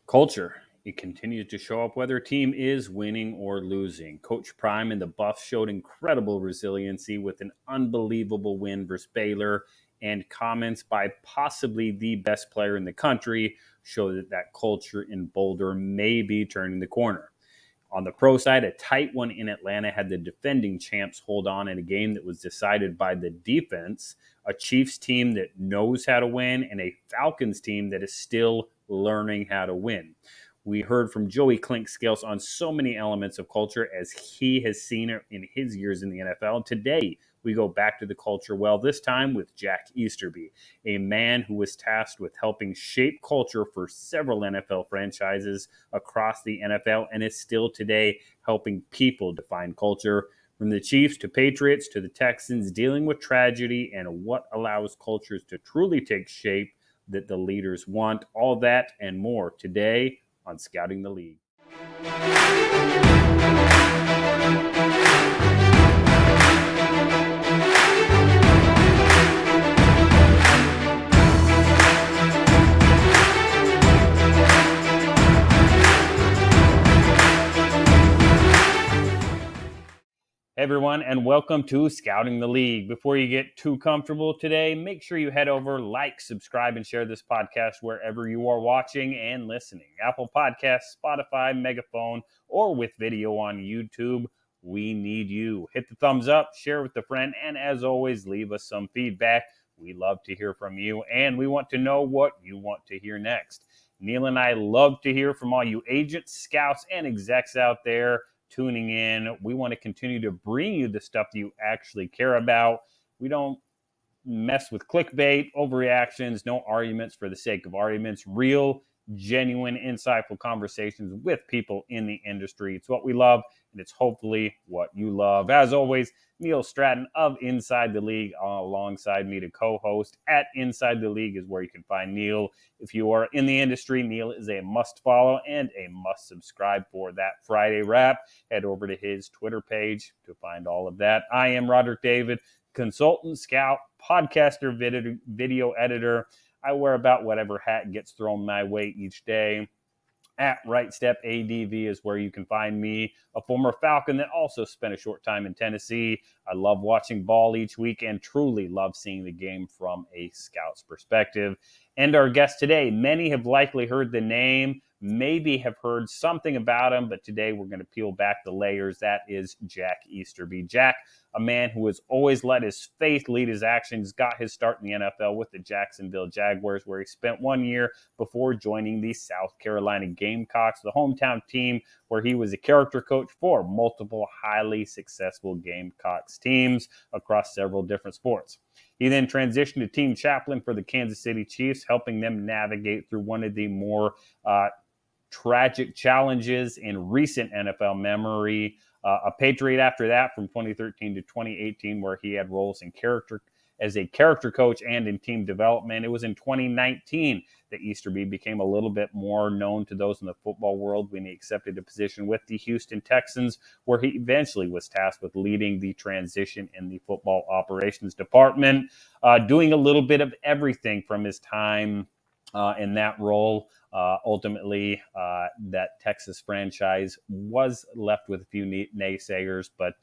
Culture. It continues to show up whether a team is winning or losing. Coach Prime and the Buffs showed incredible resiliency with an unbelievable win versus Baylor, and comments by possibly the best player in the country show that culture in Boulder may be turning the corner. On the pro side, a tight one in Atlanta had the defending champs hold on in a game that was decided by the defense, a Chiefs team that knows how to win, and a Falcons team that is still learning how to win. We heard from Joey Clinkscales on so many elements of culture as he has seen it in his years in the NFL. Today, we go back to the culture well, this time with Jack Easterby, a man who was tasked with helping shape culture for several NFL franchises across the NFL and is still today helping people define culture. From the Chiefs to Patriots to the Texans, dealing with tragedy and what allows cultures to truly take shape that the leaders want. All that and more today on Scouting the League. Hey everyone, and welcome to Scouting the League. Before you get too comfortable today, make sure you head over, like, subscribe, and share this podcast wherever you are watching and listening. Apple Podcasts, Spotify, Megaphone, or with video on YouTube. We need you. Hit the thumbs up, share with a friend, and as always, leave us some feedback. We love to hear from you, and we want to know what you want to hear next. Neil and I love to hear from all you agents, scouts, and execs out there tuning in. We want to continue to bring you the stuff that you actually care about. We don't mess with clickbait, overreactions, no arguments for the sake of arguments, real, genuine, insightful conversations with people in the industry. It's what we love, and it's hopefully what you love. As always, Neil Stratton of Inside the League alongside me to co-host. At Inside the League is where you can find Neil. If you are in the industry, Neil is a must follow and a must subscribe for that Friday wrap. Head over to his Twitter page to find all of that. I am Rodrik David, consultant, scout, podcaster, video editor. I wear about whatever hat gets thrown my way each day. At Right Step ADV is where you can find me, a former Falcon that also spent a short time in Tennessee. I love watching ball each week and truly love seeing the game from a scout's perspective. And our guest today, many have likely heard the name, maybe have heard something about him, but today we're going to peel back the layers. That is Jack Easterby. Jack, a man who has always let his faith lead his actions, got his start in the NFL with the Jacksonville Jaguars, where he spent 1 year before joining the South Carolina Gamecocks, the hometown team where he was a character coach for multiple highly successful Gamecocks teams across several different sports. He then transitioned to team chaplain for the Kansas City Chiefs, helping them navigate through one of the more tragic challenges in recent NFL memory. A Patriot after that from 2013 to 2018, where he had roles in as a character coach and in team development. It was in 2019 that Easterby became a little bit more known to those in the football world when he accepted a position with the Houston Texans, where he eventually was tasked with leading the transition in the football operations department, doing a little bit of everything from his time in that role. Ultimately, that Texas franchise was left with a few naysayers, but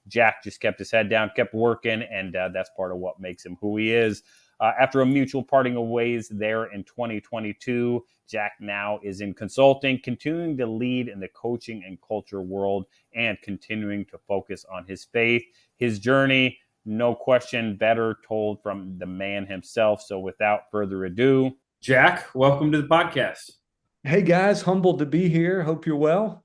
Jack just kept his head down, kept working, and that's part of what makes him who he is. After a mutual parting of ways there in 2022, Jack now is in consulting, continuing to lead in the coaching and culture world and continuing to focus on his faith. His journey, no question, better told from the man himself. So without further ado, Jack, welcome to the podcast. Hey guys, humbled to be here. Hope you're well.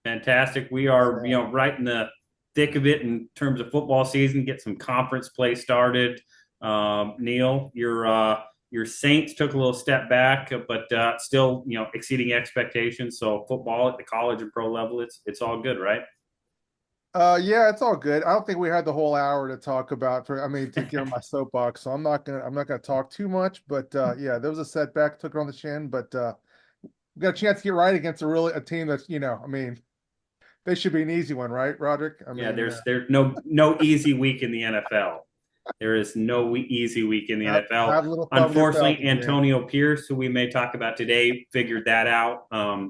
Fantastic. We are, right in the thick of it in terms of football season. Get some conference play started. Neil, your Saints took a little step back, but still, exceeding expectations. So football at the college and pro level, it's all good, right? Yeah, it's all good. I don't think we had the whole hour to talk about to get on my soapbox, so I'm not gonna talk too much. But yeah, there was a setback, took it on the chin, but we got a chance to get right against a team that's, they should be an easy one, right, Rodrik? There's no easy week in the NFL. There is no easy week in the NFL. Have a little fun with your Unfortunately, Falcons, man. Antonio Pierce, who we may talk about today, figured that out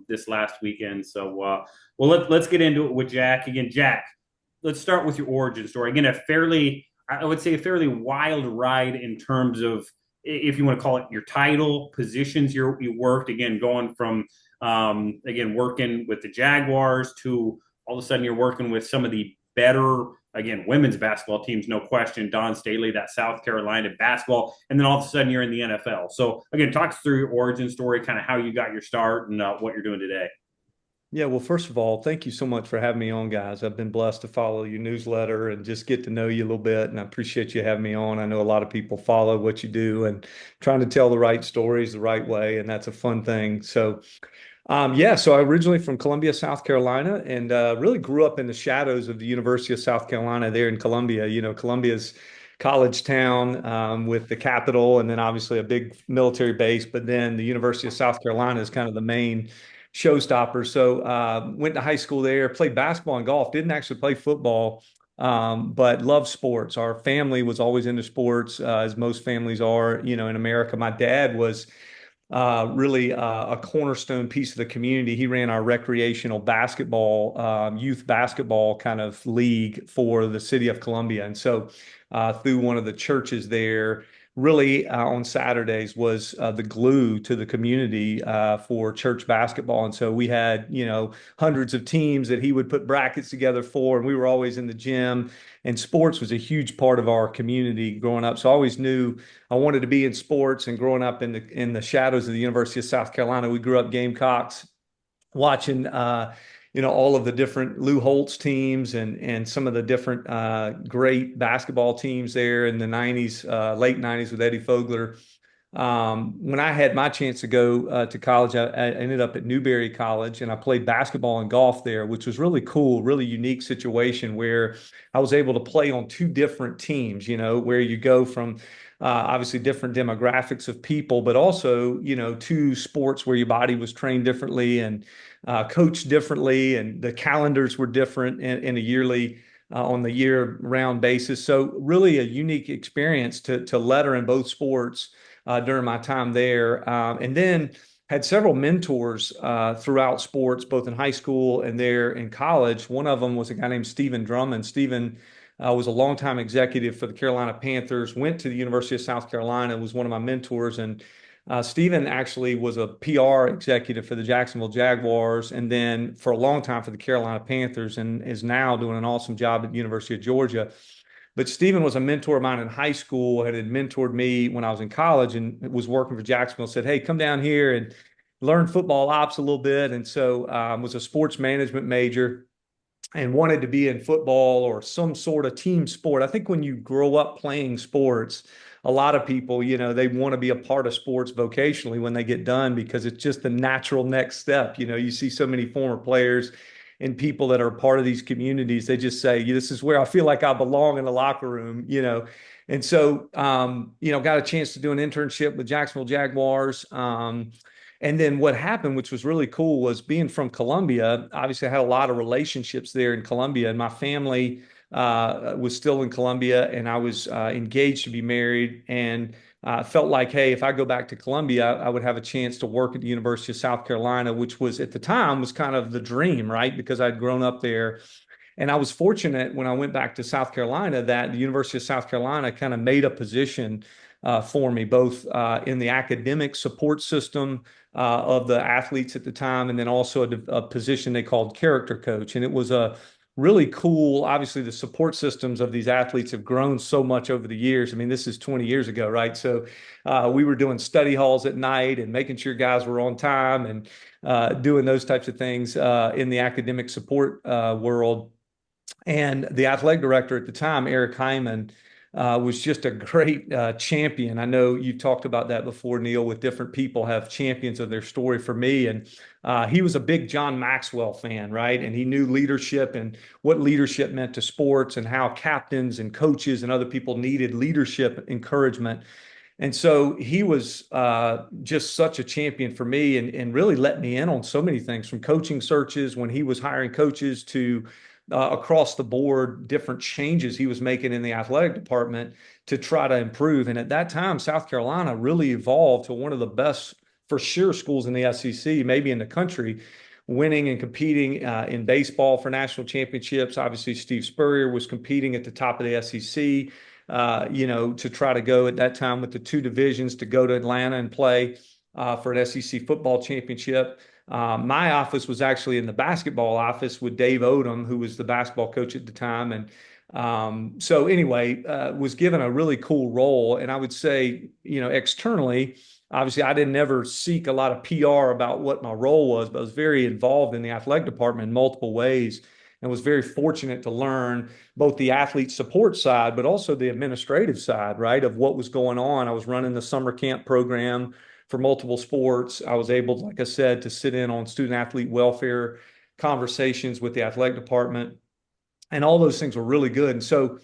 this last weekend. So, let's get into it with Jack again. Jack, let's start with your origin story. Again, I would say, a fairly wild ride in terms of, if you want to call it, your title, positions you worked. Again, going from again working with the Jaguars to all of a sudden you're working with some of the better, again, women's basketball teams, no question. Dawn Staley, that South Carolina basketball, and then all of a sudden you're in the NFL. So again, talk us through your origin story, kind of how you got your start and what you're doing today. Yeah, well, first of all, thank you so much for having me on, guys. I've been blessed to follow your newsletter and just get to know you a little bit, and I appreciate you having me on. I know a lot of people follow what you do and trying to tell the right stories the right way, and that's a fun thing. So I originally from Columbia, South Carolina, and really grew up in the shadows of the University of South Carolina there in Columbia. You know, Columbia's college town with the capital, and then obviously a big military base. But then the University of South Carolina is kind of the main showstopper. So went to high school there, played basketball and golf. Didn't actually play football, but loved sports. Our family was always into sports, as most families are, you know, in America. My dad was really a cornerstone piece of the community. He ran our recreational basketball, youth basketball kind of league for the city of Columbia. And so through one of the churches there, really on Saturdays was the glue to the community for church basketball. And so we had, you know, hundreds of teams that he would put brackets together for, and we were always in the gym. And sports was a huge part of our community growing up. So I always knew I wanted to be in sports. And growing up in the shadows of the University of South Carolina, we grew up Gamecocks, watching you know, all of the different Lou Holtz teams and some of the different great basketball teams there in the 90s, late 90s with Eddie Fogler. When I had my chance to go to college, I ended up at Newberry College, and I played basketball and golf there, which was really cool, really unique situation where I was able to play on two different teams, you know, where you go from obviously different demographics of people, but also, you know, two sports where your body was trained differently and coached differently, and the calendars were different in a yearly on the year-round basis. So really a unique experience to letter in both sports during my time there. And then had several mentors throughout sports, both in high school and there in college. One of them was a guy named Stephen Drummond. Stephen was a longtime executive for the Carolina Panthers, went to the University of South Carolina, was one of my mentors. And Stephen actually was a PR executive for the Jacksonville Jaguars, and then for a long time for the Carolina Panthers, and is now doing an awesome job at the University of Georgia. But Stephen was a mentor of mine in high school, had mentored me when I was in college, and was working for Jacksonville. Said, "Hey, come down here and learn football ops a little bit." And so was a sports management major and wanted to be in football or some sort of team sport. I think when you grow up playing sports, a lot of people, you know, they want to be a part of sports vocationally when they get done, because it's just the natural next step. You know, you see so many former players and people that are part of these communities, they just say, this is where I feel like I belong in the locker room, you know. And so, you know, got a chance to do an internship with Jacksonville Jaguars. And then what happened, which was really cool, was being from Columbia. Obviously, I had a lot of relationships there in Columbia, and my family was still in Columbia, and I was engaged to be married, and felt like, hey, if I go back to Columbia, I would have a chance to work at the University of South Carolina, which was at the time was kind of the dream, right? Because I'd grown up there. And I was fortunate when I went back to South Carolina that the University of South Carolina kind of made a position for me, both in the academic support system of the athletes at the time, and then also a position they called character coach. And it was a really cool. Obviously, the support systems of these athletes have grown so much over the years. I mean, this is 20 years ago, right? So we were doing study halls at night and making sure guys were on time, and doing those types of things in the academic support world. And the athletic director at the time, Eric Hyman, was just a great champion. I know you talked about that before, Neil, with different people have champions of their story for me. And he was a big John Maxwell fan, right? And he knew leadership and what leadership meant to sports, and how captains and coaches and other people needed leadership encouragement. And so he was just such a champion for me, and really let me in on so many things, from coaching searches when he was hiring coaches to across the board different changes he was making in the athletic department to try to improve. And at that time, South Carolina really evolved to one of the best, for sure, schools in the SEC, maybe in the country, winning and competing in baseball for national championships. Obviously, Steve Spurrier was competing at the top of the SEC, to try to go at that time with the two divisions to go to Atlanta and play for an SEC football championship. My office was actually in the basketball office with Dave Odom, who was the basketball coach at the time. And so anyway, was given a really cool role. And I would say, externally, obviously I didn't ever seek a lot of PR about what my role was, but I was very involved in the athletic department in multiple ways and was very fortunate to learn both the athlete support side, but also the administrative side, right, of what was going on. I was running the summer camp program for multiple sports. I was able, like I said, to sit in on student athlete welfare conversations with the athletic department, and all those things were really good. And so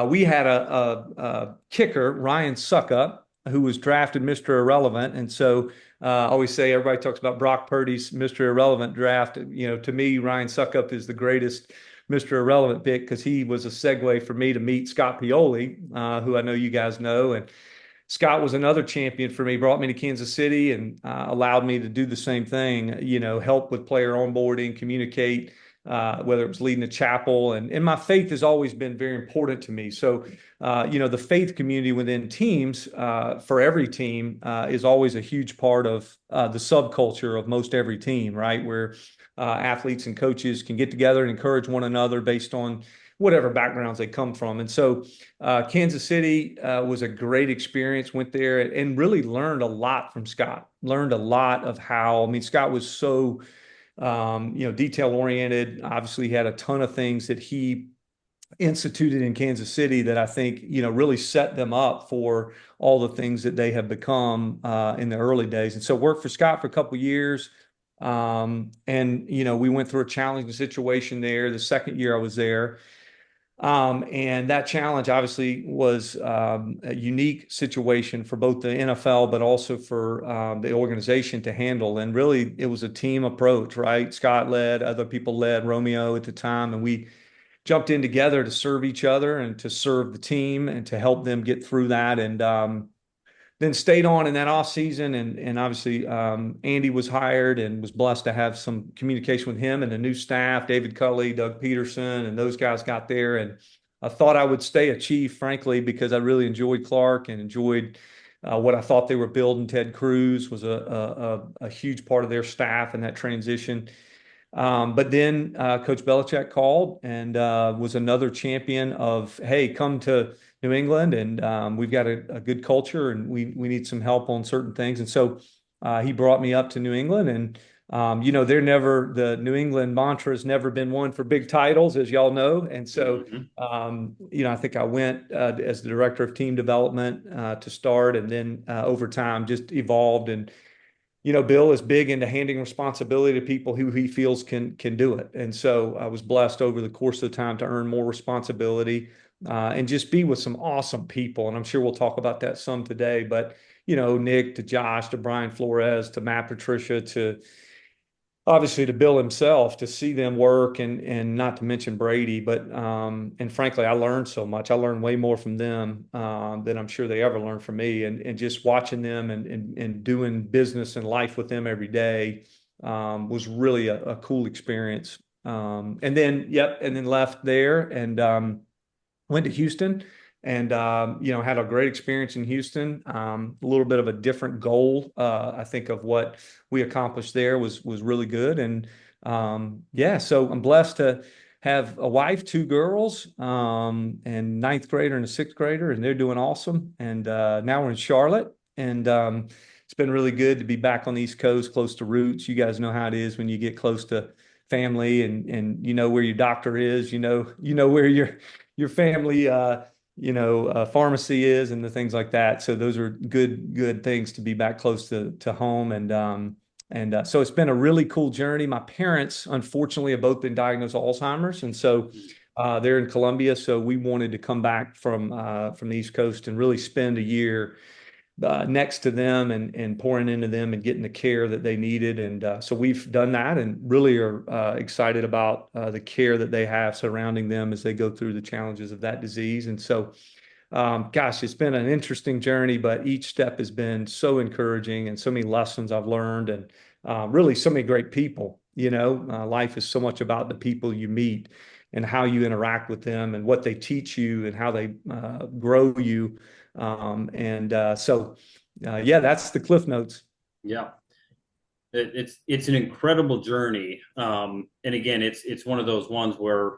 we had a kicker, Ryan Suckup, who was drafted Mr. Irrelevant. And so I always say, everybody talks about Brock Purdy's Mr. Irrelevant draft. To me, Ryan Suckup is the greatest Mr. Irrelevant pick because he was a segue for me to meet Scott Pioli, who I know you guys know. And Scott was another champion for me, brought me to Kansas City and allowed me to do the same thing, help with player onboarding, communicate, whether it was leading a chapel. And my faith has always been very important to me. So, the faith community within teams, for every team, is always a huge part of the subculture of most every team, right? Where athletes and coaches can get together and encourage one another based on whatever backgrounds they come from. And so Kansas City was a great experience, went there and really learned a lot from Scott, learned a lot of Scott was so, detail oriented. Obviously he had a ton of things that he instituted in Kansas City that I think, really set them up for all the things that they have become in the early days. And so worked for Scott for a couple of years. We went through a challenging situation there the second year I was there. And that challenge obviously was a unique situation for both the NFL, but also for the organization to handle. And really, it was a team approach, right? Scott led, other people led, Romeo at the time, and we jumped in together to serve each other and to serve the team and to help them get through that. And then stayed on in that off season, and obviously Andy was hired and was blessed to have some communication with him and the new staff, David Culley, Doug Peterson, and those guys got there. And I thought I would stay a Chief, frankly, because I really enjoyed Clark and enjoyed what I thought they were building. Ted Cruz was a huge part of their staff in that transition. But then Coach Belichick called and was another champion of, hey, come to New England, and we've got a good culture, and we need some help on certain things. And so he brought me up to New England, and the New England mantra has never been one for big titles, as y'all know. And so, I think I went as the director of team development to start, and then over time just evolved. And Bill is big into handing responsibility to people who he feels can do it. And so I was blessed over the course of the time to earn more responsibility and just be with some awesome people. And I'm sure we'll talk about that some today. But, Nick to Josh to Brian Flores to Matt Patricia to obviously to Bill himself, to see them work, and not to mention Brady. But and frankly, I learned so much. I learned way more from them than I'm sure they ever learned from me. And just watching them and doing business and life with them every day was really a cool experience. And then left there and went to Houston. And had a great experience in Houston. A little bit of a different goal, I think, of what we accomplished there was really good. And so I'm blessed to have a wife, two girls, and ninth grader and a sixth grader, and they're doing awesome. And now we're in Charlotte, and it's been really good to be back on the East Coast, close to roots. You guys know how it is when you get close to family, and where your doctor is, where your family pharmacy is and the things like that. So those are good things to be back close to home. And so it's been a really cool journey. My parents, unfortunately, have both been diagnosed with Alzheimer's. And so they're in Columbia. So we wanted to come back from the East Coast and really spend a year next to them and pouring into them and getting the care that they needed. And so we've done that and really are excited about the care that they have surrounding them as they go through the challenges of that disease. And so, gosh, it's been an interesting journey, but each step has been so encouraging and so many lessons I've learned and really so many great people. Life is so much about the people you meet and how you interact with them and what they teach you and how they grow you. Yeah, that's the Cliff Notes. Yeah. It's an incredible journey. And again, it's one of those ones where,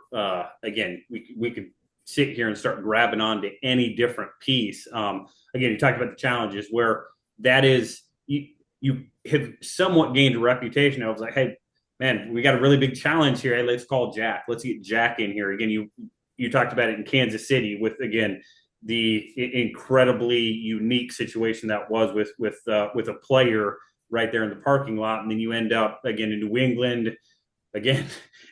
again, we could sit here and start grabbing onto any different piece. Again, you talked about the challenges where that is, you have somewhat gained a reputation. I was like, hey, man, we got a really big challenge here. Hey, let's call Jack. Let's get Jack in here. Again, you talked about it in Kansas City with, again, the incredibly unique situation that was with a player right there in the parking lot. And then you end up again in New England, again,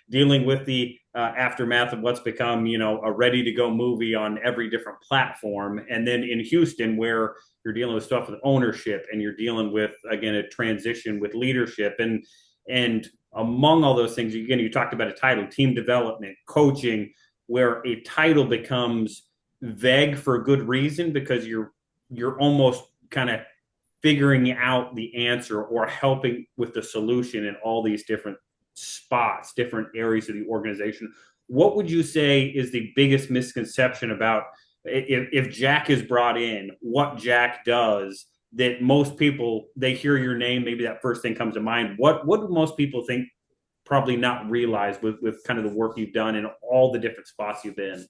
dealing with the aftermath of what's become, a ready to go movie on every different platform. And then in Houston, where you're dealing with stuff with ownership and you're dealing with, again, a transition with leadership. And among all those things, again, you talked about a title, team development, coaching, where a title becomes vague for a good reason because you're almost kind of figuring out the answer or helping with the solution in all these different spots, different areas of the organization. What would you say is the biggest misconception about if Jack is brought in, what Jack does that most people, they hear your name, maybe that first thing comes to mind. What do most people think probably not realize with kind of the work you've done in all the different spots you've been?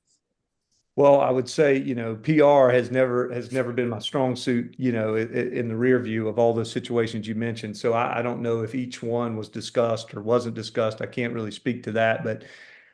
Well, I would say, PR has never been my strong suit, in the rear view of all those situations you mentioned. So I don't know if each one was discussed or wasn't discussed. I can't really speak to that, but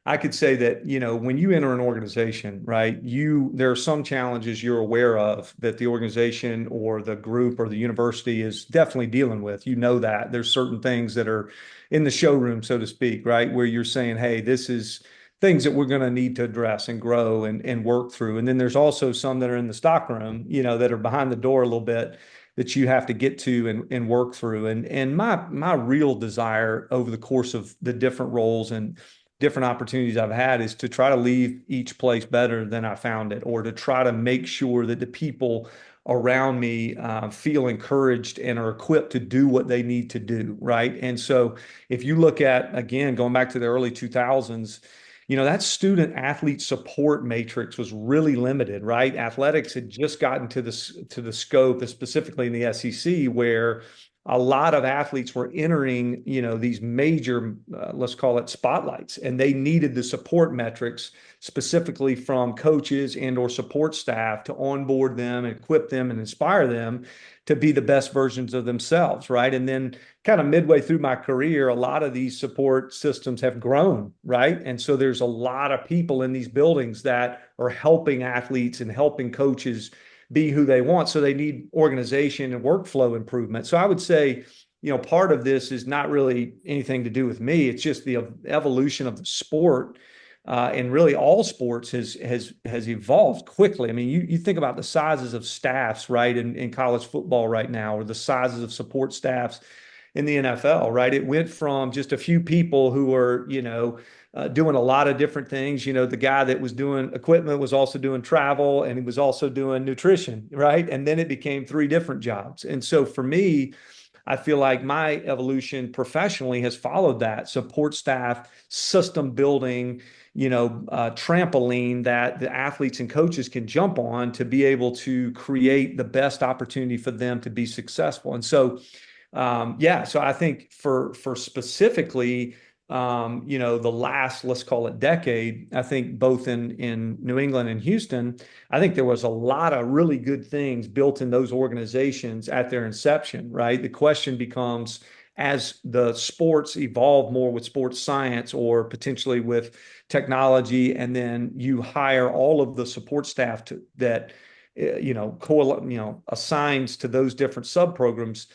I could say that, when you enter an organization, right, there are some challenges you're aware of that the organization or the group or the university is definitely dealing with. That there's certain things that are in the showroom, so to speak, right, where you're saying, hey, this is things that we're going to need to address and grow and work through. And then there's also some that are in the stockroom, that are behind the door a little bit that you have to get to and work through. And my real desire over the course of the different roles and different opportunities I've had is to try to leave each place better than I found it, or to try to make sure that the people around me feel encouraged and are equipped to do what they need to do, right? And so if you look at, again, going back to the early 2000s, that student athlete support matrix was really limited, right? Athletics had just gotten to the scope, specifically in the SEC, where a lot of athletes were entering, these major, let's call it spotlights, and they needed the support metrics specifically from coaches and or support staff to onboard them, equip them, and inspire them to be the best versions of themselves, right? And then kind of midway through my career, a lot of these support systems have grown, right? And so there's a lot of people in these buildings that are helping athletes and helping coaches be who they want. So they need organization and workflow improvement. So I would say, part of this is not really anything to do with me. It's just the evolution of the sport. And really all sports has evolved quickly. I mean, you think about the sizes of staffs, right, in college football right now, or the sizes of support staffs in the NFL, right? It went from just a few people who were, doing a lot of different things. The guy that was doing equipment was also doing travel, and he was also doing nutrition, right? And then it became 3 different jobs. And so for me, I feel like my evolution professionally has followed that support staff, system building, trampoline that the athletes and coaches can jump on to be able to create the best opportunity for them to be successful. And so, so I think for specifically, the last, let's call it decade, I think both in New England and Houston, I think there was a lot of really good things built in those organizations at their inception, right? The question becomes, as the sports evolve more with sports science or potentially with technology, and then you hire all of the support staff that assigns to those different sub programs,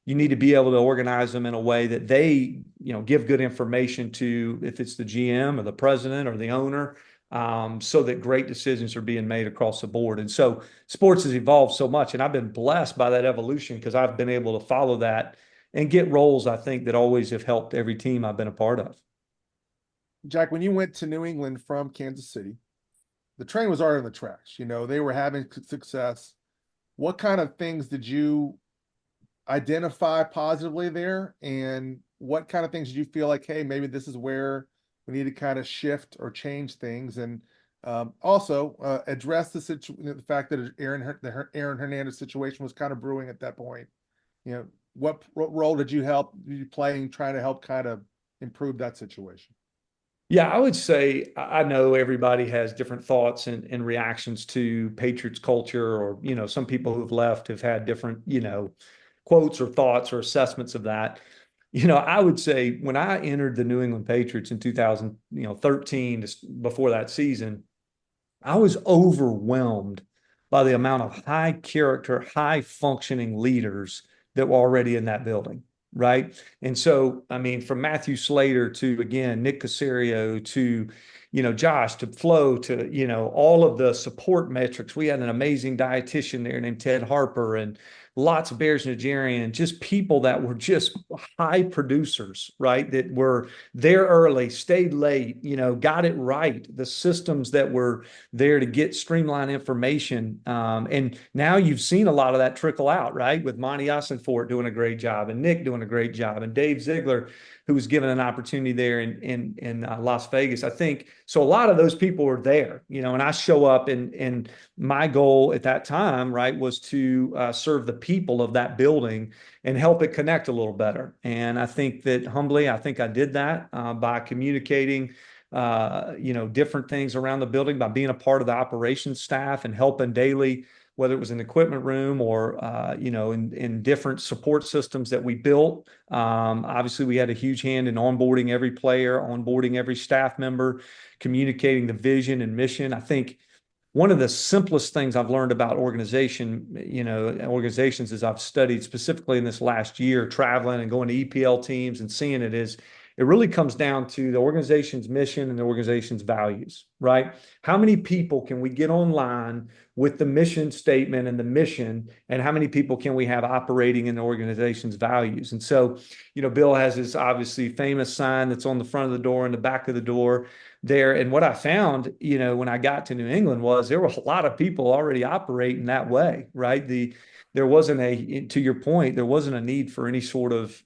you need to be able to organize them in a way that they, give good information to, if it's the GM or the president or the owner, so that great decisions are being made across the board. And so sports has evolved so much, and I've been blessed by that evolution because I've been able to follow that and get roles, I think, that always have helped every team I've been a part of. Jack, when you went to New England from Kansas City, the train was already in the tracks. You know, they were having success. What kind of things did you identify positively there? And what kind of things did you feel like, hey, maybe this is where we need to kind of shift or change things? And also address the fact that the Aaron Hernandez situation was kind of brewing at that point. You know, what role did you play in trying to help kind of improve that situation? Yeah, I would say I know everybody has different thoughts and reactions to Patriots culture, or, some people who've left have had different, quotes or thoughts or assessments of that. I would say when I entered the New England Patriots in 2013, before that season, I was overwhelmed by the amount of high character, high functioning leaders that were already in that building. Right. And so, I mean, from Matthew Slater to, again, Nick Casario to, Josh, to Flo, to, all of the support metrics. We had an amazing dietitian there named Ted Harper, and lots of Bears Nigerian, just people that were just high producers, right? That were there early, stayed late, got it right. The systems that were there to get streamlined information. And now you've seen a lot of that trickle out, right? With Monty Ossenfort doing a great job, and Nick doing a great job, and Dave Ziegler, who was given an opportunity there in Las Vegas. I think so. A lot of those people were there, and I show up, and my goal at that time, right, was to serve the people of that building and help it connect a little better. And I think that humbly, I think I did that by communicating different things around the building, by being a part of the operations staff and helping daily, whether it was in the equipment room or, in different support systems that we built. Obviously, we had a huge hand in onboarding every player, onboarding every staff member, communicating the vision and mission. I think one of the simplest things I've learned about organizations as I've studied specifically in this last year, traveling and going to EPL teams and seeing it, is it really comes down to the organization's mission and the organization's values, right? How many people can we get online with the mission statement and the mission, and how many people can we have operating in the organization's values? And so, Bill has this obviously famous sign that's on the front of the door and the back of the door there. And what I found, when I got to New England, was there were a lot of people already operating that way, right? There wasn't to your point, there wasn't a need for any sort of,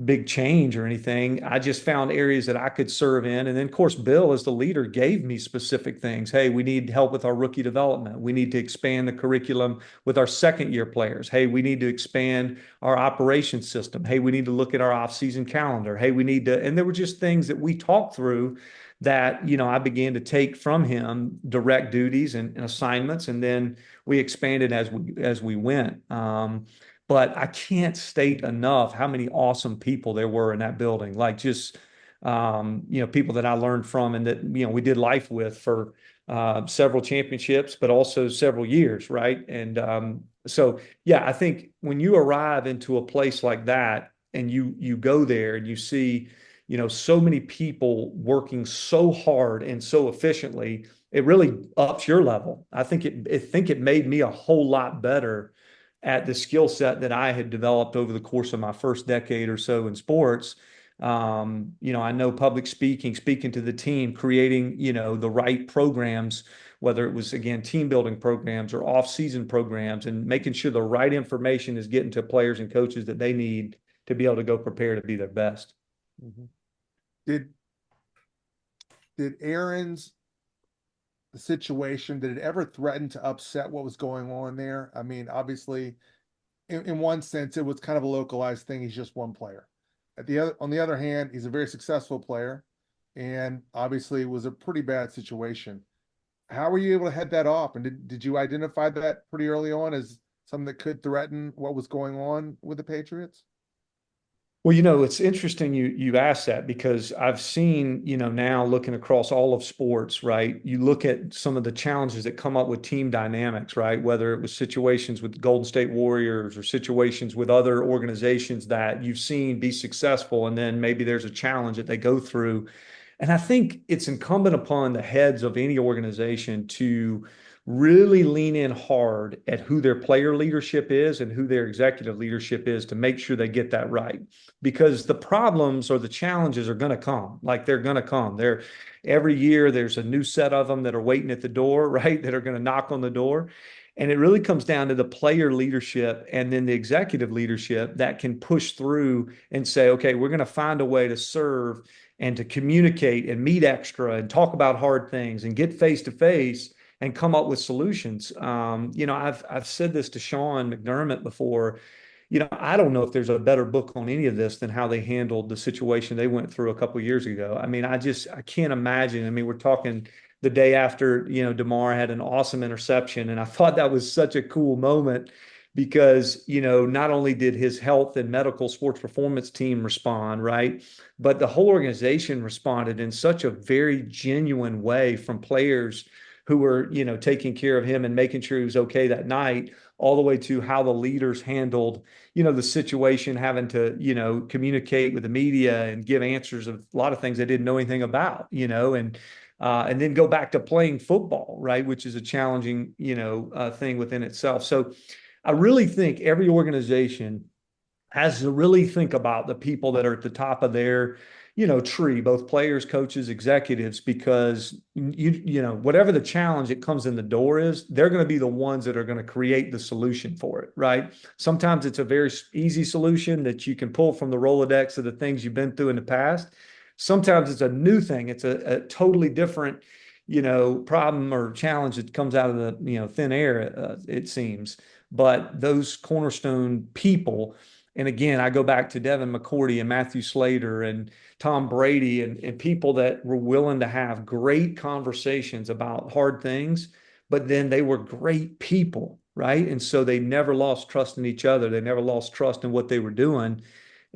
big change or anything. I just found areas that I could serve in. And then, of course, Bill, as the leader, gave me specific things. Hey, we need help with our rookie development. We need to expand the curriculum with our second year players. Hey, we need to expand our operations system. Hey, we need to look at our off-season calendar. Hey, we need to, and there were just things that we talked through that, I began to take from him direct duties and assignments. And then we expanded as we went. But I can't state enough how many awesome people there were in that building. Like, just, people that I learned from, and that, we did life with for several championships, but also several years, right? And so, yeah, I think when you arrive into a place like that and you go there and you see, so many people working so hard and so efficiently, it really ups your level. I think it made me a whole lot better at the skill set that I had developed over the course of my first decade or so in sports. I know public speaking to the team, creating, the right programs, whether it was, again, team building programs or off-season programs, and making sure the right information is getting to players and coaches that they need to be able to go prepare to be their best. Mm-hmm. Did Aaron's situation, did it ever threaten to upset what was going on there? I mean, obviously, in one sense, it was kind of a localized thing. He's just one player. On the other hand, he's a very successful player, and obviously it was a pretty bad situation. How were you able to head that off? And did you identify that pretty early on as something that could threaten what was going on with the Patriots? Well, it's interesting you asked that, because I've seen, now looking across all of sports, right? You look at some of the challenges that come up with team dynamics, right? Whether it was situations with the Golden State Warriors or situations with other organizations that you've seen be successful, and then maybe there's a challenge that they go through. And I think it's incumbent upon the heads of any organization to really lean in hard at who their player leadership is and who their executive leadership is to make sure they get that right. Because the problems or the challenges are going to come, like they're going to come. Every year there's a new set of them that are waiting at the door, right? That are going to knock on the door. And it really comes down to the player leadership and then the executive leadership that can push through and say, okay, we're going to find a way to serve and to communicate and meet extra and talk about hard things and get face to face and come up with solutions. I've said this to Sean McDermott before. I don't know if there's a better book on any of this than how they handled the situation they went through a couple of years ago. I mean, I can't imagine. I mean, we're talking the day after, DeMar had an awesome interception. And I thought that was such a cool moment because, not only did his health and medical sports performance team respond, right? But the whole organization responded in such a very genuine way from players who were, taking care of him and making sure he was okay that night, all the way to how the leaders handled, the situation, having to, communicate with the media and give answers of a lot of things they didn't know anything about, and then go back to playing football, right? Which is a challenging, thing within itself. So I really think every organization has to really think about the people that are at the top of their, tree, both players, coaches, executives, because whatever the challenge that comes in the door is, they're going to be the ones that are going to create the solution for it, right? Sometimes it's a very easy solution that you can pull from the Rolodex of the things you've been through in the past. Sometimes it's a new thing. It's a totally different, problem or challenge that comes out of the, thin air, it seems. But those cornerstone people, and again, I go back to Devin McCourty and Matthew Slater and Tom Brady and people that were willing to have great conversations about hard things, but then they were great people, right? And so they never lost trust in each other. They never lost trust in what they were doing.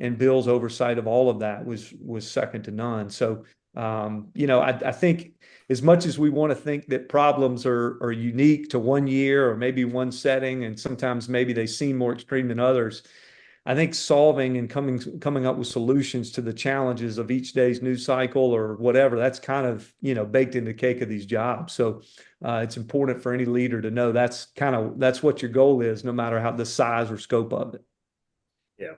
And Bill's oversight of all of that was second to none. So, I think as much as we want to think that problems are unique to one year or maybe one setting, and sometimes maybe they seem more extreme than others, I think solving and coming up with solutions to the challenges of each day's news cycle or whatever, that's kind of, baked into the cake of these jobs. So it's important for any leader to know that's what your goal is, no matter how the size or scope of it. Yeah.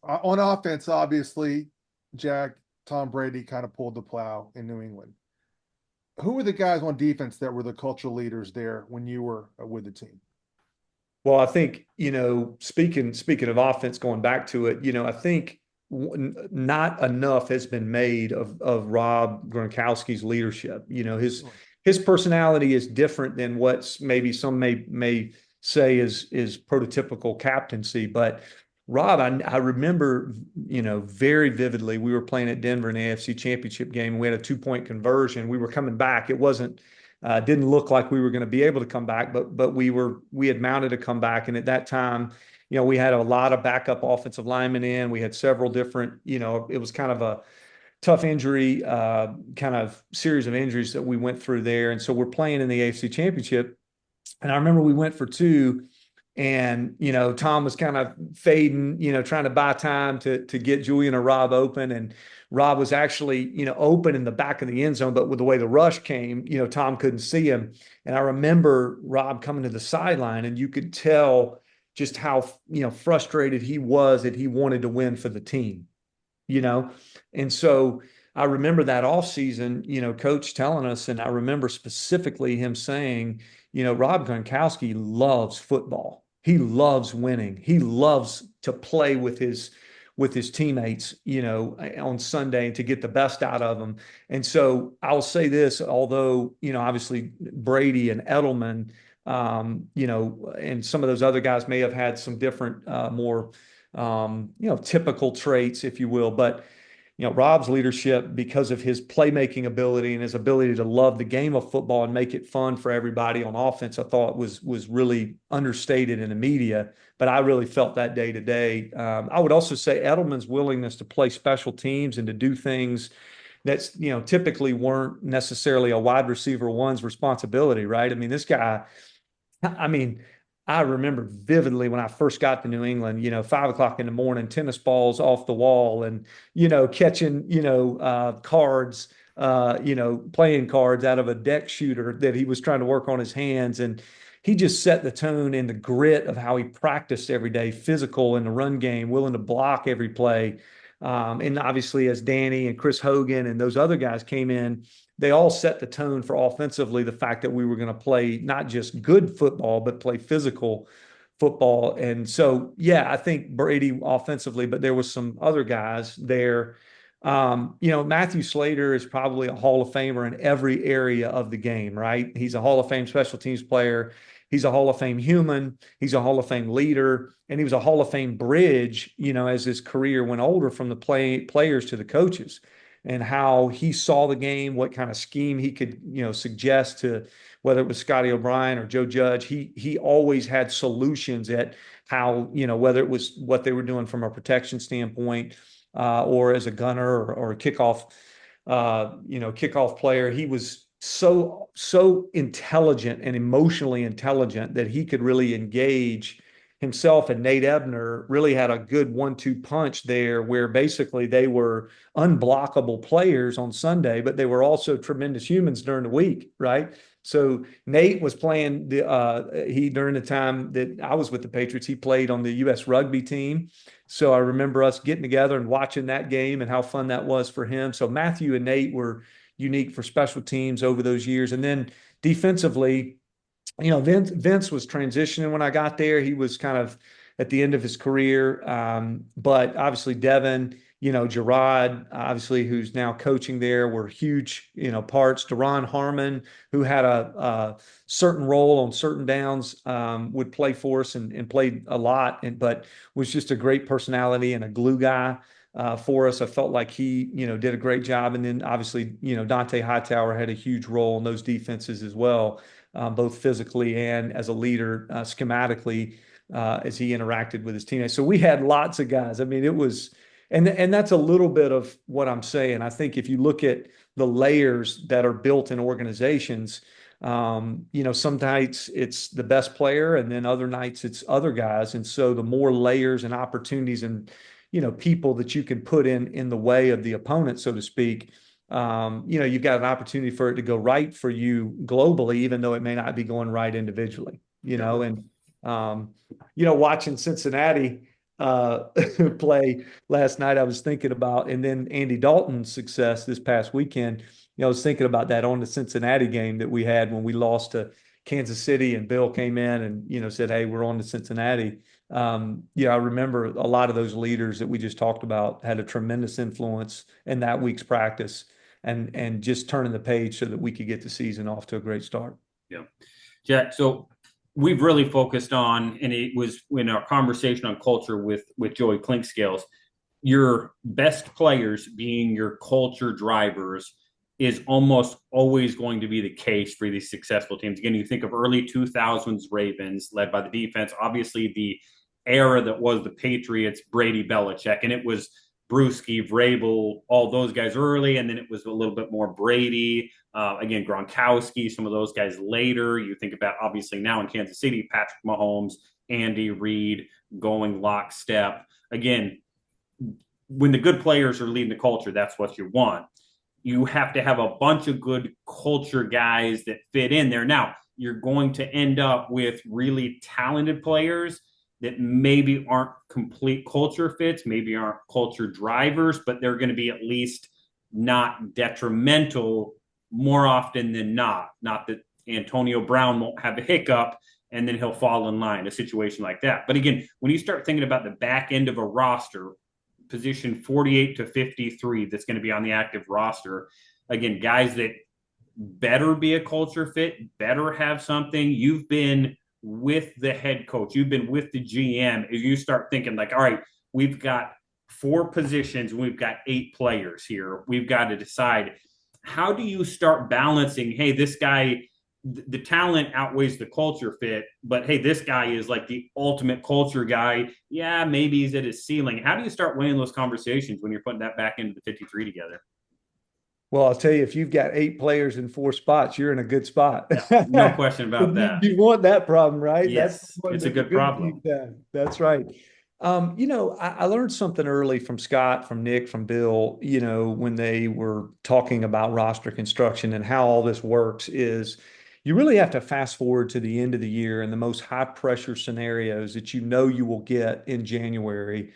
On offense, obviously, Jack, Tom Brady kind of pulled the plow in New England. Who were the guys on defense that were the cultural leaders there when you were with the team? Well, I think, speaking of offense, going back to it, I think not enough has been made of Rob Gronkowski's leadership. His personality is different than what maybe some may say is prototypical captaincy. But Rob, I remember, very vividly, we were playing at Denver in the AFC Championship game, and we had a 2-point conversion. We were coming back. It didn't look like we were going to be able to come back, but we had mounted a comeback. And at that time, we had a lot of backup offensive linemen in. We had several different, it was kind of a tough injury, kind of series of injuries that we went through there. And so we're playing in the AFC Championship. And I remember we went for two, and, Tom was kind of fading, trying to buy time to get Julian or Rob open. And Rob was actually, open in the back of the end zone, but with the way the rush came, Tom couldn't see him. And I remember Rob coming to the sideline, and you could tell just how, frustrated he was that he wanted to win for the team, And so I remember that offseason, coach telling us, and I remember specifically him saying, Rob Gronkowski loves football. He loves winning. He loves to play with his teammates, on Sunday, and to get the best out of them. And so I'll say this, although, obviously Brady and Edelman, and some of those other guys may have had some different, more, typical traits, if you will, but Rob's leadership, because of his playmaking ability and his ability to love the game of football and make it fun for everybody on offense, I thought was really understated in the media. But I really felt that day to day. I would also say Edelman's willingness to play special teams and to do things that's, typically weren't necessarily a wide receiver one's responsibility, right? I mean, this guy, I remember vividly when I first got to New England, 5 o'clock in the morning, tennis balls off the wall and, catching, cards, playing cards out of a deck shooter that he was trying to work on his hands. And he just set the tone in the grit of how he practiced every day, physical in the run game, willing to block every play. And obviously, as Danny and Chris Hogan and those other guys came in, they all set the tone for offensively the fact that we were going to play not just good football, but play physical football. And so, yeah, I think Brady offensively, but there was some other guys there. Matthew Slater is probably a Hall of Famer in every area of the game, right? He's a Hall of Fame special teams player. He's a Hall of Fame human. He's a Hall of Fame leader. And he was a Hall of Fame bridge, as his career went older from the players to the coaches and how he saw the game, what kind of scheme he could, suggest to whether it was Scotty O'Brien or Joe Judge. He always had solutions at how, whether it was what they were doing from a protection standpoint or as a gunner or a kickoff player. He was so intelligent and emotionally intelligent that he could really engage himself, and Nate Ebner really had a good 1-2 punch there where basically they were unblockable players on Sunday, but they were also tremendous humans during the week, right? So Nate was playing during the time that I was with the Patriots, he played on the U.S. rugby team. So I remember us getting together and watching that game and how fun that was for him. So Matthew and Nate were unique for special teams over those years. And then defensively, Vince was transitioning when I got there. He was kind of at the end of his career. But obviously Devin, Gerard, obviously, who's now coaching there, were huge, parts. Deron Harmon, who had a certain role on certain downs, would play for us and played a lot, but was just a great personality and a glue guy for us. I felt like he, did a great job. And then obviously, Dante Hightower had a huge role in those defenses as well, both physically and as a leader, schematically, as he interacted with his teammates. So we had lots of guys. I mean, it was, and that's a little bit of what I'm saying. I think if you look at the layers that are built in organizations, some nights it's the best player, and then other nights it's other guys. And so the more layers and opportunities and, people that you can put in the way of the opponent, so to speak, you've got an opportunity for it to go right for you globally, even though it may not be going right individually, and, watching Cincinnati play last night, I was thinking about, and then Andy Dalton's success this past weekend. I was thinking about that on the Cincinnati game that we had when we lost to Kansas City, and Bill came in and said, "Hey, we're on to Cincinnati." I remember a lot of those leaders that we just talked about had a tremendous influence in that week's practice, and just turning the page so that we could get the season off to a great start. Yeah, Jack. So we've really focused on, and it was in our conversation on culture with Joey Clinkscales, your best players being your culture drivers is almost always going to be the case for these successful teams. Again, you think of early 2000s Ravens led by the defense, obviously the era that was the Patriots, Brady, Belichick, and it was Brewski, Vrabel, all those guys early, and then it was a little bit more Brady, again, Gronkowski, some of those guys later. You think about, obviously, now in Kansas City, Patrick Mahomes, Andy Reid going lockstep. Again, when the good players are leading the culture, that's what you want. You have to have a bunch of good culture guys that fit in there. Now, you're going to end up with really talented players that maybe aren't complete culture fits, maybe aren't culture drivers, but they're going to be at least not detrimental more often than not. Not that Antonio Brown won't have a hiccup and then he'll fall in line, a situation like that. But again, when you start thinking about the back end of a roster, position 48 to 53 that's going to be on the active roster, again, guys that better be a culture fit, better have something. You've been with the head coach, you've been with the GM, as you start thinking like, all right, we've got 4 positions, we've got 8 players here. We've got to decide, how do you start balancing, hey, this guy, the talent outweighs the culture fit, but hey, this guy is like the ultimate culture guy. Yeah, maybe he's at his ceiling. How do you start weighing those conversations when you're putting that back into the 53 together? Well, I'll tell you, if you've got 8 players in 4 spots, you're in a good spot. No question about You, that. you want that problem, right? That's Yes, one it's a that the good good problem. teams have. That's right. I learned something early from Scott, from Nick, from Bill, when they were talking about roster construction and how all this works is you really have to fast forward to the end of the year and the most high pressure scenarios that you will get in January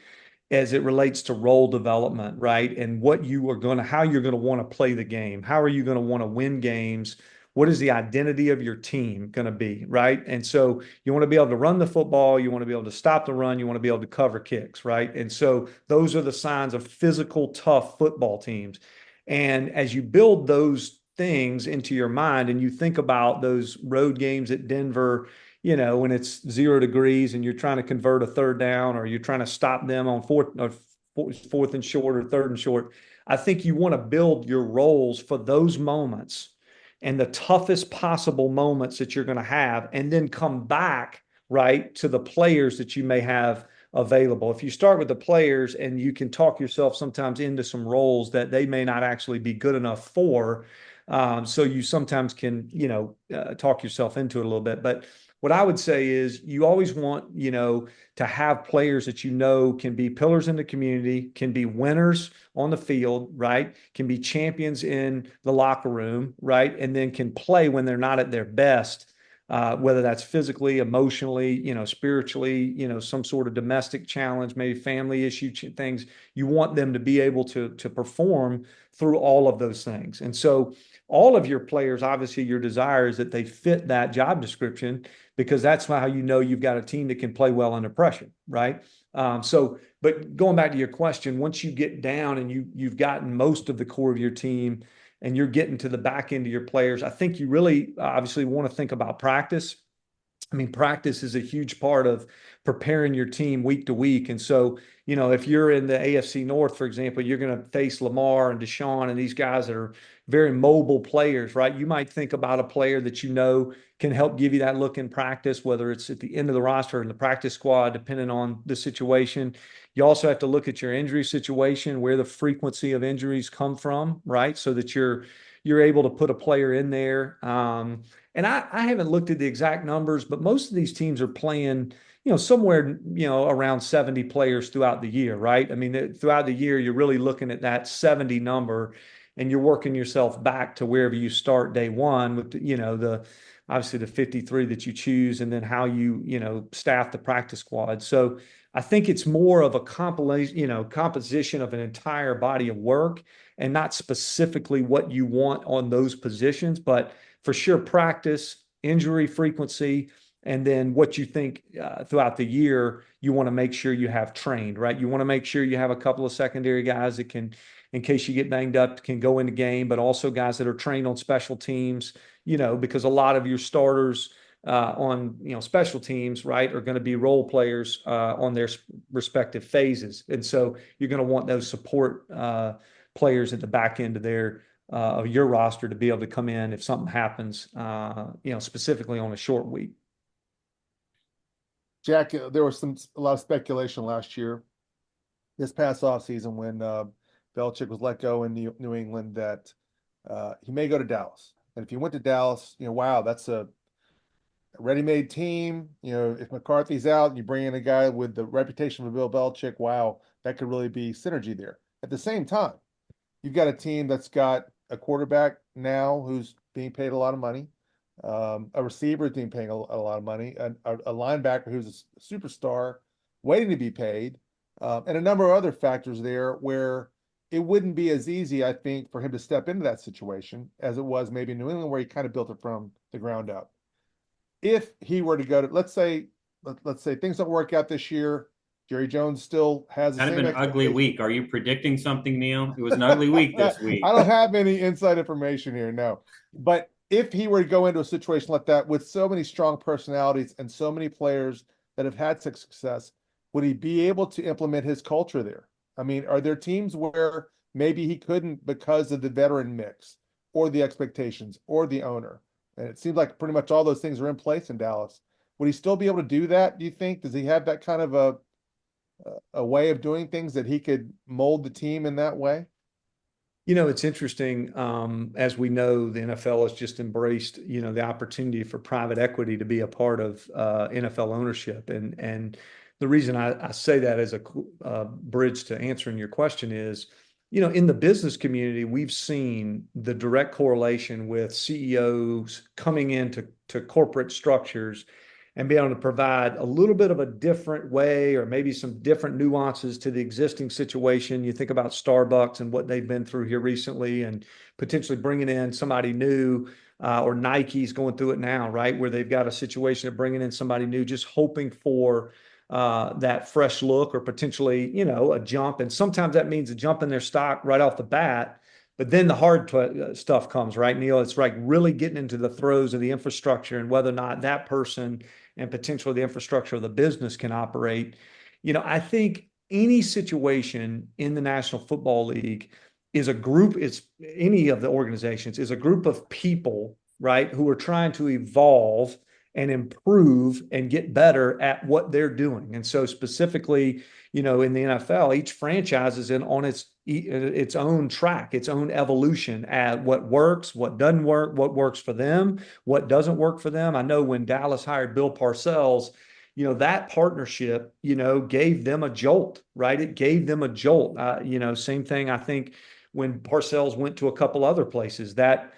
as it relates to role development, right? And how you're going to want to play the game. How are you going to want to win games? What is the identity of your team going to be, right? And so you want to be able to run the football, you want to be able to stop the run, you want to be able to cover kicks, right? And so those are the signs of physical, tough football teams. And as you build those things into your mind and you think about those road games at Denver, when it's 0 degrees and you're trying to convert a third down or you're trying to stop them on fourth and short or third and short. I think you want to build your roles for those moments and the toughest possible moments that you're going to have, and then come back, right, to the players that you may have available. If you start with the players and you can talk yourself sometimes into some roles that they may not actually be good enough for, so you sometimes can, talk yourself into it a little bit. But what I would say is you always want, to have players that can be pillars in the community, can be winners on the field, right? Can be champions in the locker room, right? And then can play when they're not at their best, whether that's physically, emotionally, spiritually, some sort of domestic challenge, maybe family issue things. You want them to be able to perform through all of those things. And so all of your players, obviously your desire is that they fit that job description, because that's how you've got a team that can play well under pressure, right? But going back to your question, once you get down and you've gotten most of the core of your team and you're getting to the back end of your players, I think you really obviously want to think about practice. I mean, practice is a huge part of preparing your team week to week. And so, if you're in the AFC North, for example, you're going to face Lamar and Deshaun and these guys that are very mobile players, right? You might think about a player that can help give you that look in practice, whether it's at the end of the roster or in the practice squad, depending on the situation. You also have to look at your injury situation, where the frequency of injuries come from, right? So that you're able to put a player in there. And I haven't looked at the exact numbers, but most of these teams are playing, somewhere, around 70 players throughout the year, right? I mean, throughout the year, you're really looking at that 70 number and you're working yourself back to wherever you start day one with, obviously the 53 that you choose and then how you staff the practice squad. So I think it's more of a composition of an entire body of work and not specifically what you want on those positions, but for sure practice, injury frequency, and then what you think throughout the year you want to make sure you have trained, right? You want to make sure you have a couple of secondary guys that can, in case you get banged up, can go in the game, but also guys that are trained on special teams, because a lot of your starters on special teams, right, are going to be role players on their respective phases, and so you're going to want those support players at the back end of your roster to be able to come in if something happens, specifically on a short week. Jack, there was a lot of speculation last year, this past offseason when Belichick was let go in New England, that he may go to Dallas. And if he went to Dallas, wow, that's a ready-made team. If McCarthy's out and you bring in a guy with the reputation of Bill Belichick, wow, that could really be synergy there. At the same time, you've got a team that's got a quarterback now who's being paid a lot of money, a receiver is being paid a lot of money, a linebacker who's a superstar waiting to be paid, and a number of other factors there where it wouldn't be as easy, I think, for him to step into that situation as it was maybe in New England, where he kind of built it from the ground up. If he were to go to, let's say things don't work out this year, Jerry Jones still has the Kind of same an ugly week. Are you predicting something, Neil? It was an ugly week this week. I don't have any inside information here, no. But if he were to go into a situation like that with so many strong personalities and so many players that have had success, would he be able to implement his culture there? I mean, are there teams where maybe he couldn't because of the veteran mix or the expectations or the owner? And it seems like pretty much all those things are in place in Dallas. Would he still be able to do that, do you think? Does he have that kind of a way of doing things that he could mold the team in that way? It's interesting. As we know, the NFL has just embraced, the opportunity for private equity to be a part of NFL ownership. And the reason I say that as a bridge to answering your question is, in the business community, we've seen the direct correlation with CEOs coming into corporate structures and be able to provide a little bit of a different way or maybe some different nuances to the existing situation. You think about Starbucks and what they've been through here recently and potentially bringing in somebody new, or Nike's going through it now, right? Where they've got a situation of bringing in somebody new, just hoping for that fresh look or potentially, a jump. And sometimes that means a jump in their stock right off the bat. But then the hard stuff comes, right, Neil? It's like really getting into the throes of the infrastructure and whether or not that person and potentially the infrastructure of the business can operate. I think any situation in the National Football League is a group, it's any of the organizations is a group of people, right, who are trying to evolve and improve and get better at what they're doing. And so specifically, in the NFL, each franchise is on its own track, its own evolution at what works, what doesn't work, what works for them, what doesn't work for them. I know when Dallas hired Bill Parcells, that partnership, gave them a jolt, right? It gave them a jolt. Same thing, I think, when Parcells went to a couple other places, that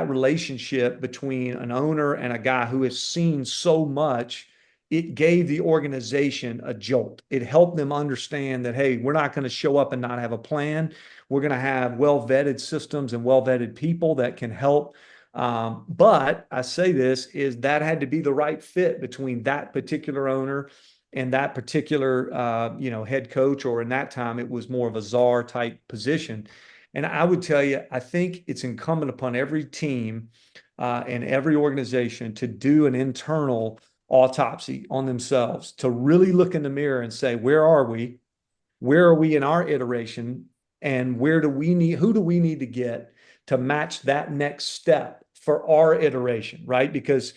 relationship between an owner and a guy who has seen so much, it gave the organization a jolt. It helped them understand that, hey, we're not going to show up and not have a plan. We're going to have well-vetted systems and well-vetted people that can help. But I say this is that had to be the right fit between that particular owner and that particular, head coach, or in that time, it was more of a czar type position. And I would tell you, I think it's incumbent upon every team and every organization to do an internal autopsy on themselves, to really look in the mirror and say, where are we? Where are we in our iteration? And who do we need to get to match that next step for our iteration, right? Because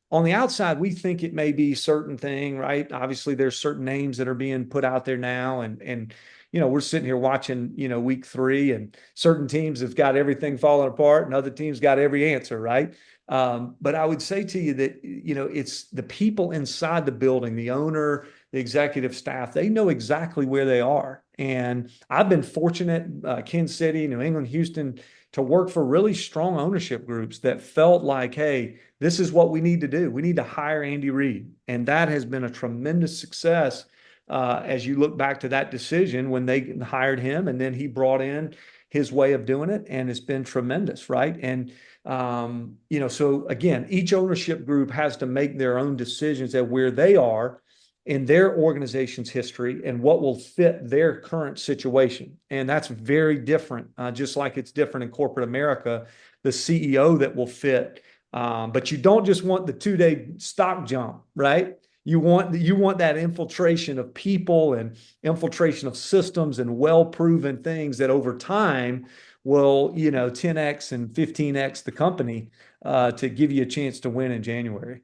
on the outside, we think it may be certain thing, right? Obviously, there's certain names that are being put out there now, and we're sitting here watching, week 3, and certain teams have got everything falling apart, and other teams got every answer, right? But I would say to you that, it's the people inside the building, the owner, the executive staff, they know exactly where they are. And I've been fortunate, Kansas City, New England, Houston, to work for really strong ownership groups that felt like, hey, this is what we need to do. We need to hire Andy Reid. And that has been a tremendous success as you look back to that decision when they hired him, and then he brought in his way of doing it, and it's been tremendous, right? And so again, each ownership group has to make their own decisions at where they are in their organization's history and what will fit their current situation. And that's very different, just like it's different in corporate America, the CEO that will fit. But you don't just want the 2-day stock jump, right? You want that infiltration of people and infiltration of systems and well-proven things that over time will, 10x and 15x the company to give you a chance to win in January.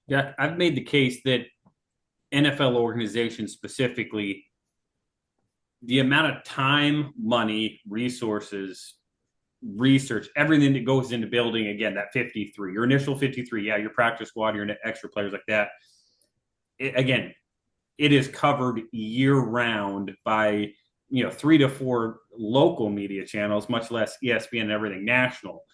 Yeah, I've made the case that NFL organizations specifically, the amount of time, money, resources, research, everything that goes into building, again, that 53, your initial 53, yeah, your practice squad, your extra players like that. It is covered year round by, 3 to 4 local media channels, much less ESPN and everything national.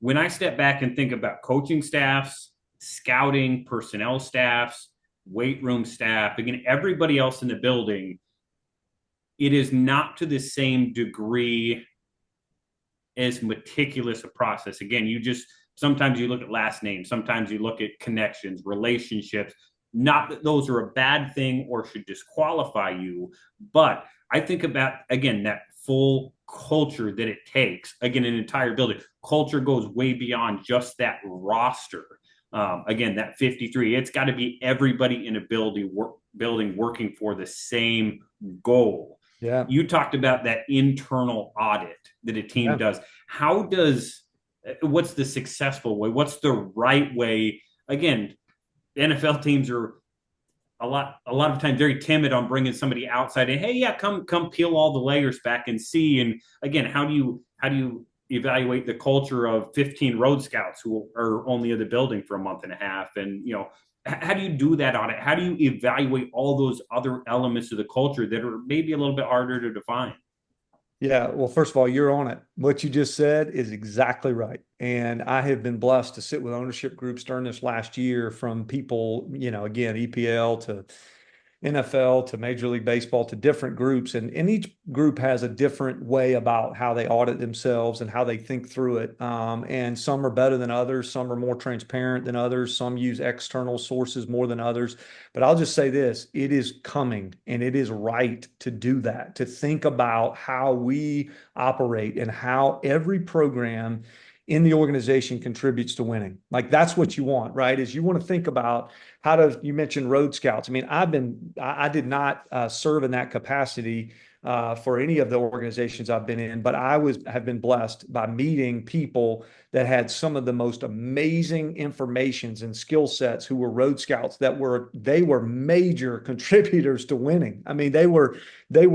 When I step back and think about coaching staffs, scouting, personnel staffs, weight room staff, again, everybody else in the building, it is not to the same degree as meticulous a process. Again, sometimes you look at last names, sometimes you look at connections, relationships. Not that those are a bad thing or should disqualify you, but I think about, again, that full culture that it takes. Again, an entire building. Culture goes way beyond just that roster. Again, that 53, it's got to be everybody in a building working for the same goal. Yeah. You talked about that internal audit that a team does. What's the successful way? What's the right way? Again, NFL teams are a lot of times very timid on bringing somebody outside and, hey, yeah, come peel all the layers back and see. And again, how do you evaluate the culture of 15 road scouts who are only in the building for a month and a half? And how do you do that on it? How do you evaluate all those other elements of the culture that are maybe a little bit harder to define? Yeah, well, first of all, you're on it. What you just said is exactly right. And I have been blessed to sit with ownership groups during this last year, from people, again, EPL to NFL to Major League Baseball to different groups. And each group has a different way about how they audit themselves and how they think through it. And some are better than others. Some are more transparent than others. Some use external sources more than others. But I'll just say this, it is coming and it is right to do that, to think about how we operate and how every program in the organization contributes to winning. Like that's what you want, right? Is you want to think about you mentioned road scouts. I mean, I did not serve in that capacity for any of the organizations I've been in, but have been blessed by meeting people that had some of the most amazing informations and skill sets who were road scouts they were major contributors to winning. I mean, they were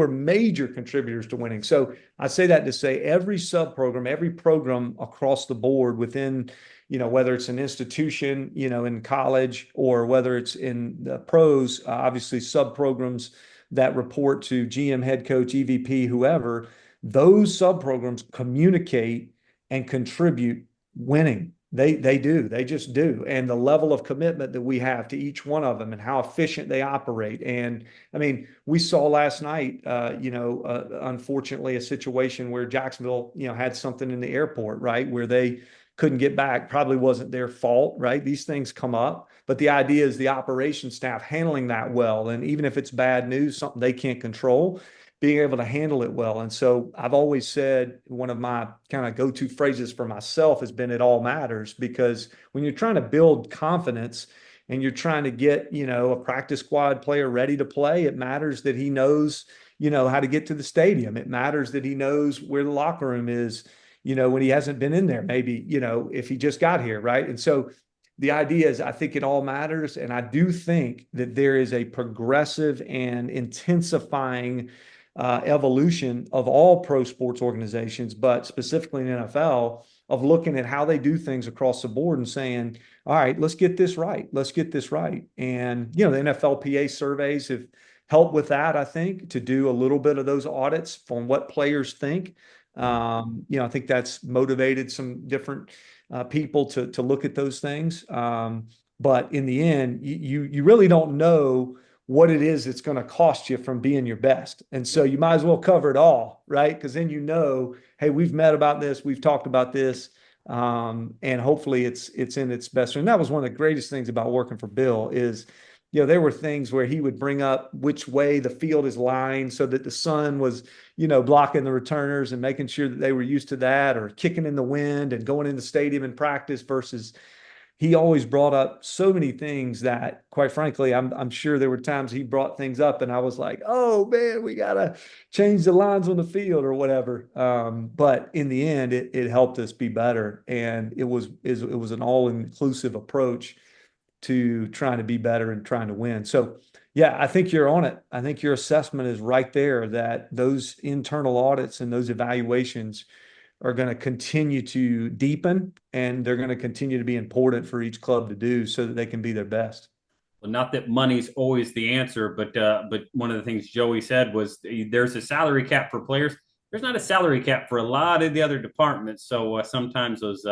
major contributors to winning. So I say that to say every sub program, every program across the board within, whether it's an institution, in college, or whether it's in the pros, obviously sub programs that report to GM, head coach, EVP, whoever, those sub programs communicate and contribute winning. They do. They just do. And the level of commitment that we have to each one of them and how efficient they operate. And I mean, we saw last night, unfortunately, a situation where Jacksonville, had something in the airport, right, where they couldn't get back. Probably wasn't their fault, right? These things come up. But the idea is the operations staff handling that well. And even if it's bad news, something they can't control, being able to handle it well. And so I've always said one of my kind of go-to phrases for myself has been it all matters, because when you're trying to build confidence and you're trying to get, a practice squad player ready to play, it matters that he knows, how to get to the stadium. It matters that he knows where the locker room is, when he hasn't been in there, maybe, if he just got here, right? And so the idea is, I think it all matters. And I do think that there is a progressive and intensifying evolution of all pro sports organizations, but specifically in NFL, of looking at how they do things across the board and saying, all right, let's get this right. Let's get this right. And, the NFLPA surveys have helped with that, I think, to do a little bit of those audits on what players think. I think that's motivated some different people to look at those things. But in the end, you really don't know what it is that's going to cost you from being your best. And so you might as well cover it all, right? Because then hey, we've met about this, we've talked about this, and hopefully it's in its best. And that was one of the greatest things about working for Bill is, there were things where he would bring up which way the field is lined so that the sun was, blocking the returners and making sure that they were used to that, or kicking in the wind and going in the stadium in practice versus he always brought up so many things that, quite frankly, I'm sure there were times he brought things up and I was like, oh man, we got to change the lines on the field or whatever. But in the end, it helped us be better. And it was an all-inclusive approach to trying to be better and trying to win. So yeah, I think you're on it. I think your assessment is right there, that those internal audits and those evaluations are going to continue to deepen, and they're going to continue to be important for each club to do so that they can be their best. Well, not that money's always the answer, but one of the things Joey said was there's a salary cap for players. There's not a salary cap for a lot of the other departments. So sometimes those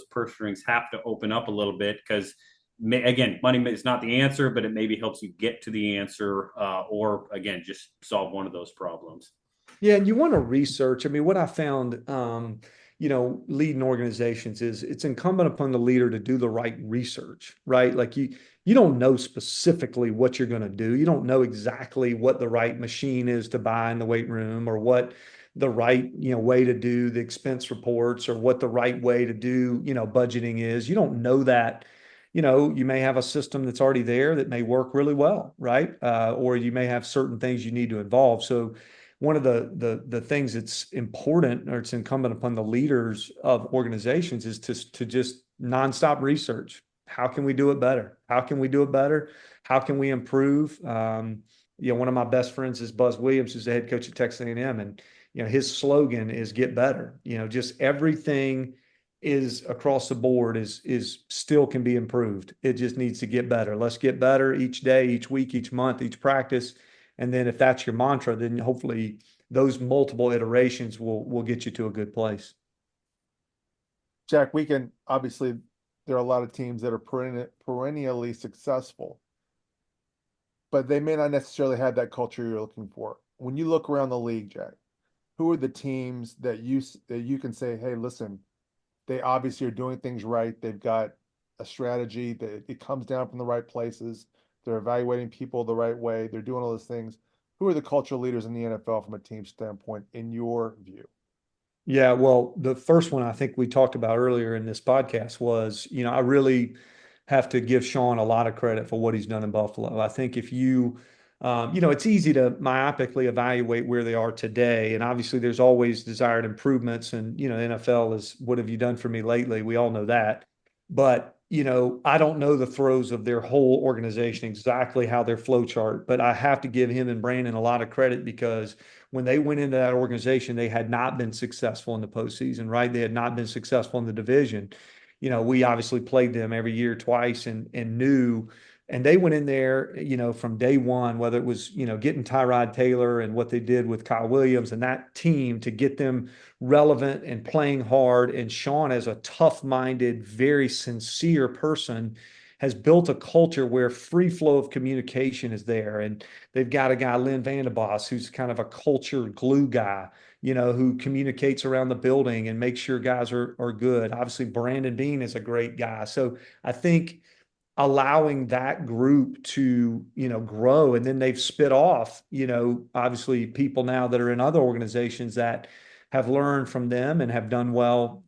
purse strings have to open up a little bit because, again, money is not the answer, but it maybe helps you get to the answer, or again, just solve one of those problems. Yeah, and you want to research. I mean, what I found, leading organizations is it's incumbent upon the leader to do the right research, right? Like you don't know specifically what you're going to do. You don't know exactly what the right machine is to buy in the weight room, or what the right, way to do the expense reports, or what the right way to do, budgeting is. You don't know that. You may have a system that's already there that may work really well, right? Or you may have certain things you need to involve. So one of the things that's important, or it's incumbent upon the leaders of organizations, is to just nonstop research. how can we do it better? How can we do it better? How can we improve? One of my best friends is Buzz Williams, who's the head coach at Texas A&M, and his slogan is "Get better." Just everything is across the board is still can be improved. It just needs to get better. Let's get better each day, each week, each month, each practice, and then if that's your mantra, then hopefully those multiple iterations will get you to a good place. Jack, obviously there are a lot of teams that are perennially successful, but they may not necessarily have that culture you're looking for. When you look around the league, Jack, who are the teams that you can say, hey, listen, they obviously are doing things right. They've got a strategy that it comes down from the right places. They're evaluating people the right way. They're doing all those things. Who are the cultural leaders in the NFL from a team standpoint, in your view? Yeah, well, the first one I think we talked about earlier in this podcast was, I really have to give Sean a lot of credit for what he's done in Buffalo. I think if it's easy to myopically evaluate where they are today. And obviously there's always desired improvements. And, the NFL is, what have you done for me lately? We all know that. But, I don't know the throes of their whole organization, exactly how their flow chart, but I have to give him and Brandon a lot of credit because when they went into that organization, they had not been successful in the postseason, right? They had not been successful in the division. We obviously played them every year twice and knew, and they went in there, from day one, whether it was, getting Tyrod Taylor and what they did with Kyle Williams and that team to get them relevant and playing hard. And Sean, as a tough-minded, very sincere person, has built a culture where free flow of communication is there. And they've got a guy, Lynn Vandenbos, who's kind of a culture glue guy, who communicates around the building and makes sure guys are good. Obviously, Brandon Beane is a great guy. So I think allowing that group to, grow, and then they've spit off, obviously people now that are in other organizations that have learned from them and have done well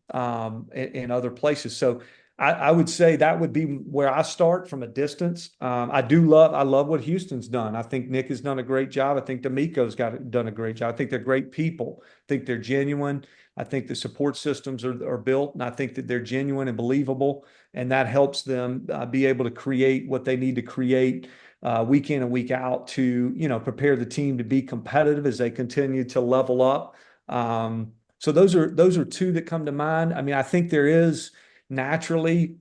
in other places. So I would say that would be where I start from a distance. I love what Houston's done. I think Nick has done a great job. I think D'Amico's done a great job. I think they're great people. I think they're genuine. I think the support systems are built, and I think that they're genuine and believable, and that helps them be able to create what they need to create week in and week out to, prepare the team to be competitive as they continue to level up. So those are two that come to mind. I mean, I think there is naturally,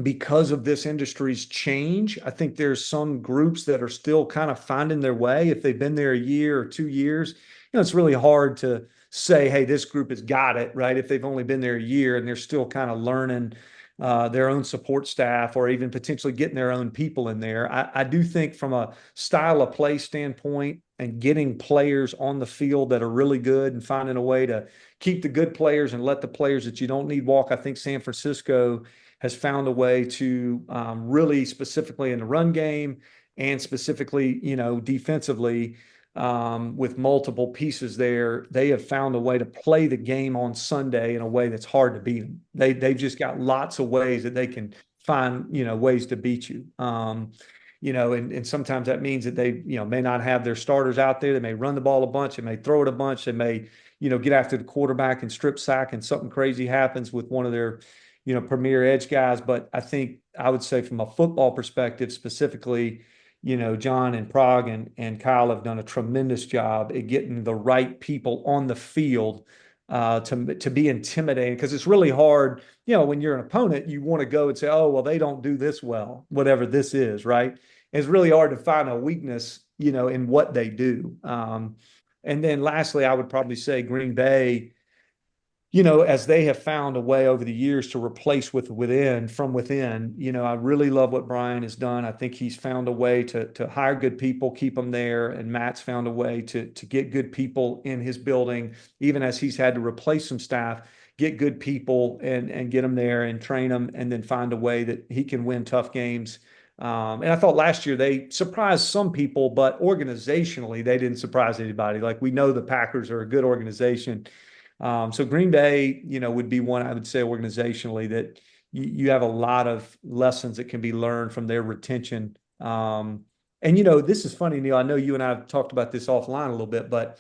because of this industry's change, I think there's some groups that are still kind of finding their way. If they've been there a year or 2 years, it's really hard to say, hey, this group has got it, right? If they've only been there a year and they're still kind of learning their own support staff or even potentially getting their own people in there. I do think from a style of play standpoint and getting players on the field that are really good and finding a way to keep the good players and let the players that you don't need walk. I think San Francisco has found a way to really specifically in the run game and specifically, defensively, with multiple pieces there, they have found a way to play the game on Sunday in a way that's hard to beat them. They've just got lots of ways that they can find, ways to beat you. And sometimes that means that they, may not have their starters out there. They may run the ball a bunch. They may throw it a bunch. They may, get after the quarterback and strip sack and something crazy happens with one of their, premier edge guys. But I think I would say from a football perspective specifically, John and Prague and Kyle have done a tremendous job at getting the right people on the field to be intimidating, because it's really hard, when you're an opponent, you want to go and say, oh, well, they don't do this well, whatever this is, right? It's really hard to find a weakness, in what they do. And then lastly, I would probably say Green Bay, as they have found a way over the years to replace from within, I really love what Brian has done. I think he's found a way to hire good people, keep them there. And Matt's found a way to get good people in his building, even as he's had to replace some staff, get good people and get them there and train them, and then find a way that he can win tough games. And I thought last year they surprised some people, but organizationally, they didn't surprise anybody. Like, we know the Packers are a good organization. So Green Bay, would be one I would say organizationally that you have a lot of lessons that can be learned from their retention. And this is funny, Neil. I know you and I have talked about this offline a little bit, but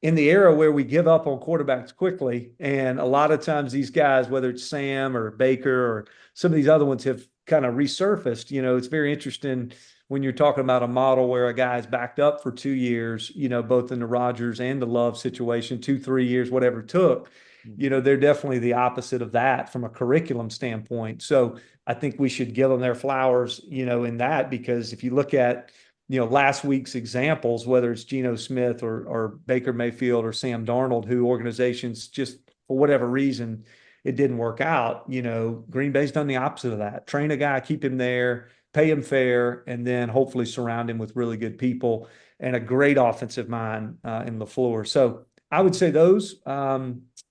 in the era where we give up on quarterbacks quickly, and a lot of times these guys, whether it's Sam or Baker or some of these other ones, have kind of resurfaced. It's very interesting when you're talking about a model where a guy's backed up for 2 years, both in the Rodgers and the Love situation, 2, 3 years, whatever it took. They're definitely the opposite of that from a curriculum standpoint. So I think we should give them their flowers, in that, because if you look at, last week's examples, whether it's Geno Smith or Baker Mayfield or Sam Darnold, who organizations just for whatever reason, it didn't work out. Green Bay's done the opposite of that. Train a guy, keep him there, pay him fair, and then hopefully surround him with really good people and a great offensive mind in LaFleur. So I would say those,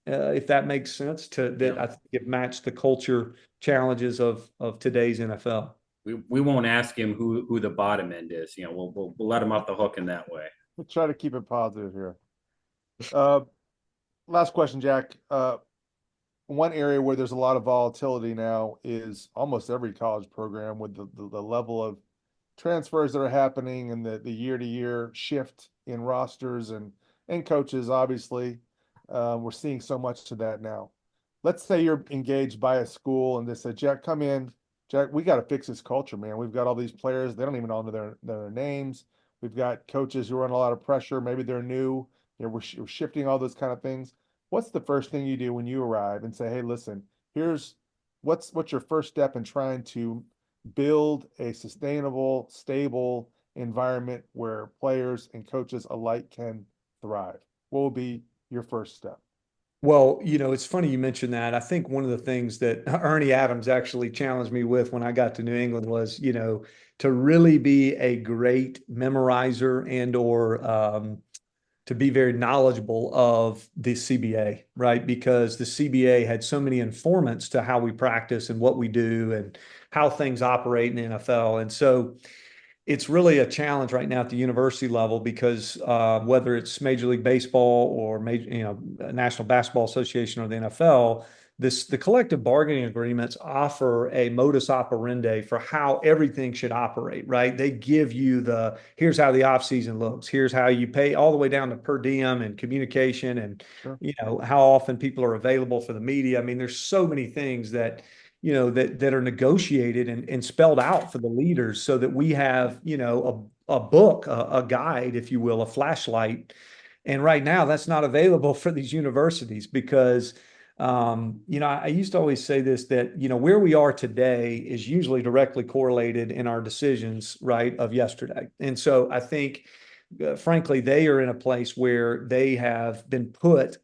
if that makes sense, I think it matched the culture challenges of today's NFL. We won't ask him who the bottom end is. We'll let him off the hook in that way. We'll try to keep it positive here. Last question, Jack. One area where there's a lot of volatility now is almost every college program with the level of transfers that are happening and the year-to-year shift in rosters and coaches, obviously. We're seeing so much to that now. Let's say you're engaged by a school and they say, Jack, come in. Jack, we got to fix this culture, man. We've got all these players. They don't even know their names. We've got coaches who are under a lot of pressure. Maybe they're new. We're shifting all those kind of things. What's the first thing you do when you arrive and say, hey, listen, here's what's your first step in trying to build a sustainable, stable environment where players and coaches alike can thrive? What will be your first step? Well, it's funny you mentioned that. I think one of the things that Ernie Adams actually challenged me with when I got to New England was, to really be a great memorizer and/or to be very knowledgeable of the CBA, right? Because the CBA had so many informants to how we practice and what we do and how things operate in the NFL. And so it's really a challenge right now at the university level because whether it's Major League Baseball or National Basketball Association or the NFL, the collective bargaining agreements offer a modus operandi for how everything should operate, right? They give you here's how the offseason looks, here's how you pay, all the way down to per diem and communication and Sure. How often people are available for the media. I mean, there's so many things that that are negotiated and spelled out for the leaders so that we have, a book, a guide, if you will, a flashlight. And right now that's not available for these universities because, I used to always say this, that, where we are today is usually directly correlated in our decisions, right, of yesterday. And so I think, frankly, they are in a place where they have been put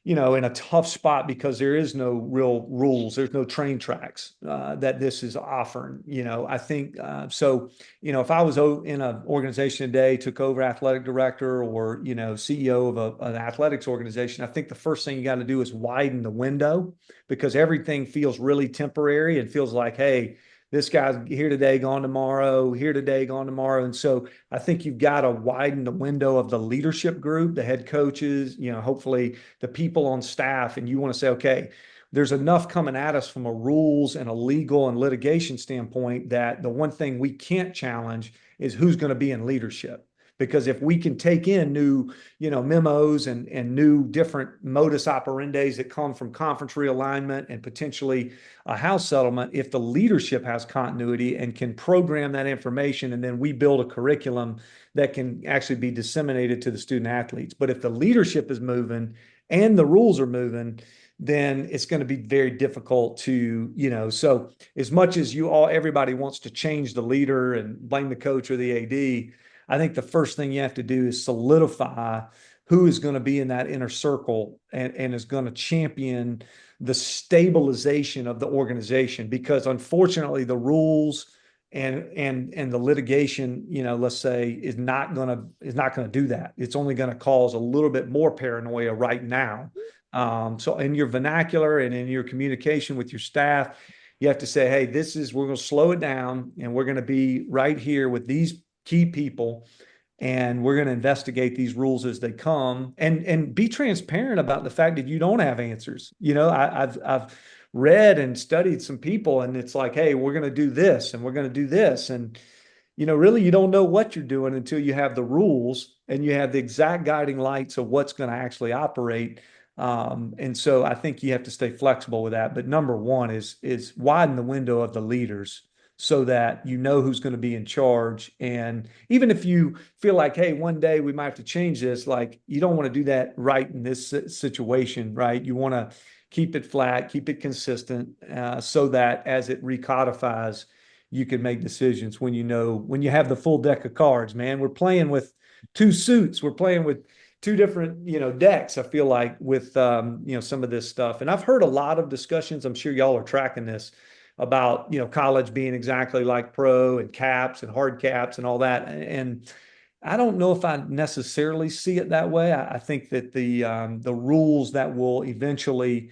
in a tough spot because there is no real rules. There's no train tracks that this is offering. I think so. If I was in an organization today, took over athletic director or CEO of an athletics organization, I think the first thing you got to do is widen the window because everything feels really temporary and feels like, hey, this guy's here today, gone tomorrow, here today, gone tomorrow. And so I think you've got to widen the window of the leadership group, the head coaches, hopefully the people on staff. And you want to say, okay, there's enough coming at us from a rules and a legal and litigation standpoint that the one thing we can't challenge is who's going to be in leadership. Because if we can take in new, memos and new different modus operandi that come from conference realignment and potentially a house settlement, if the leadership has continuity and can program that information, and then we build a curriculum that can actually be disseminated to the student athletes. But if the leadership is moving and the rules are moving, then it's going to be very difficult to, so as much as everybody wants to change the leader and blame the coach or the AD, I think the first thing you have to do is solidify who is going to be in that inner circle and is going to champion the stabilization of the organization. Because unfortunately, the rules and the litigation, let's say, is not going to do that. It's only going to cause a little bit more paranoia right now. So in your vernacular and in your communication with your staff, you have to say, hey, we're going to slow it down and we're going to be right here with these key people, and we're going to investigate these rules as they come, and be transparent about the fact that you don't have answers. I've read and studied some people, and it's like, hey, we're going to do this, and we're going to do this, and really you don't know what you're doing until you have the rules and you have the exact guiding lights of what's going to actually operate. And so I think you have to stay flexible with that. But number one is widen the window of the leaders so that you know who's going to be in charge. And even if you feel like, hey, one day we might have to change this, like you don't want to do that right in this situation, right? You want to keep it flat, keep it consistent, so that as it recodifies, you can make decisions when when you have the full deck of cards, man. We're playing with two suits. We're playing with two different, decks, I feel like, with, some of this stuff. And I've heard a lot of discussions, I'm sure y'all are tracking this, about, college being exactly like pro and caps and hard caps and all that. And I don't know if I necessarily see it that way. I think that the rules that will eventually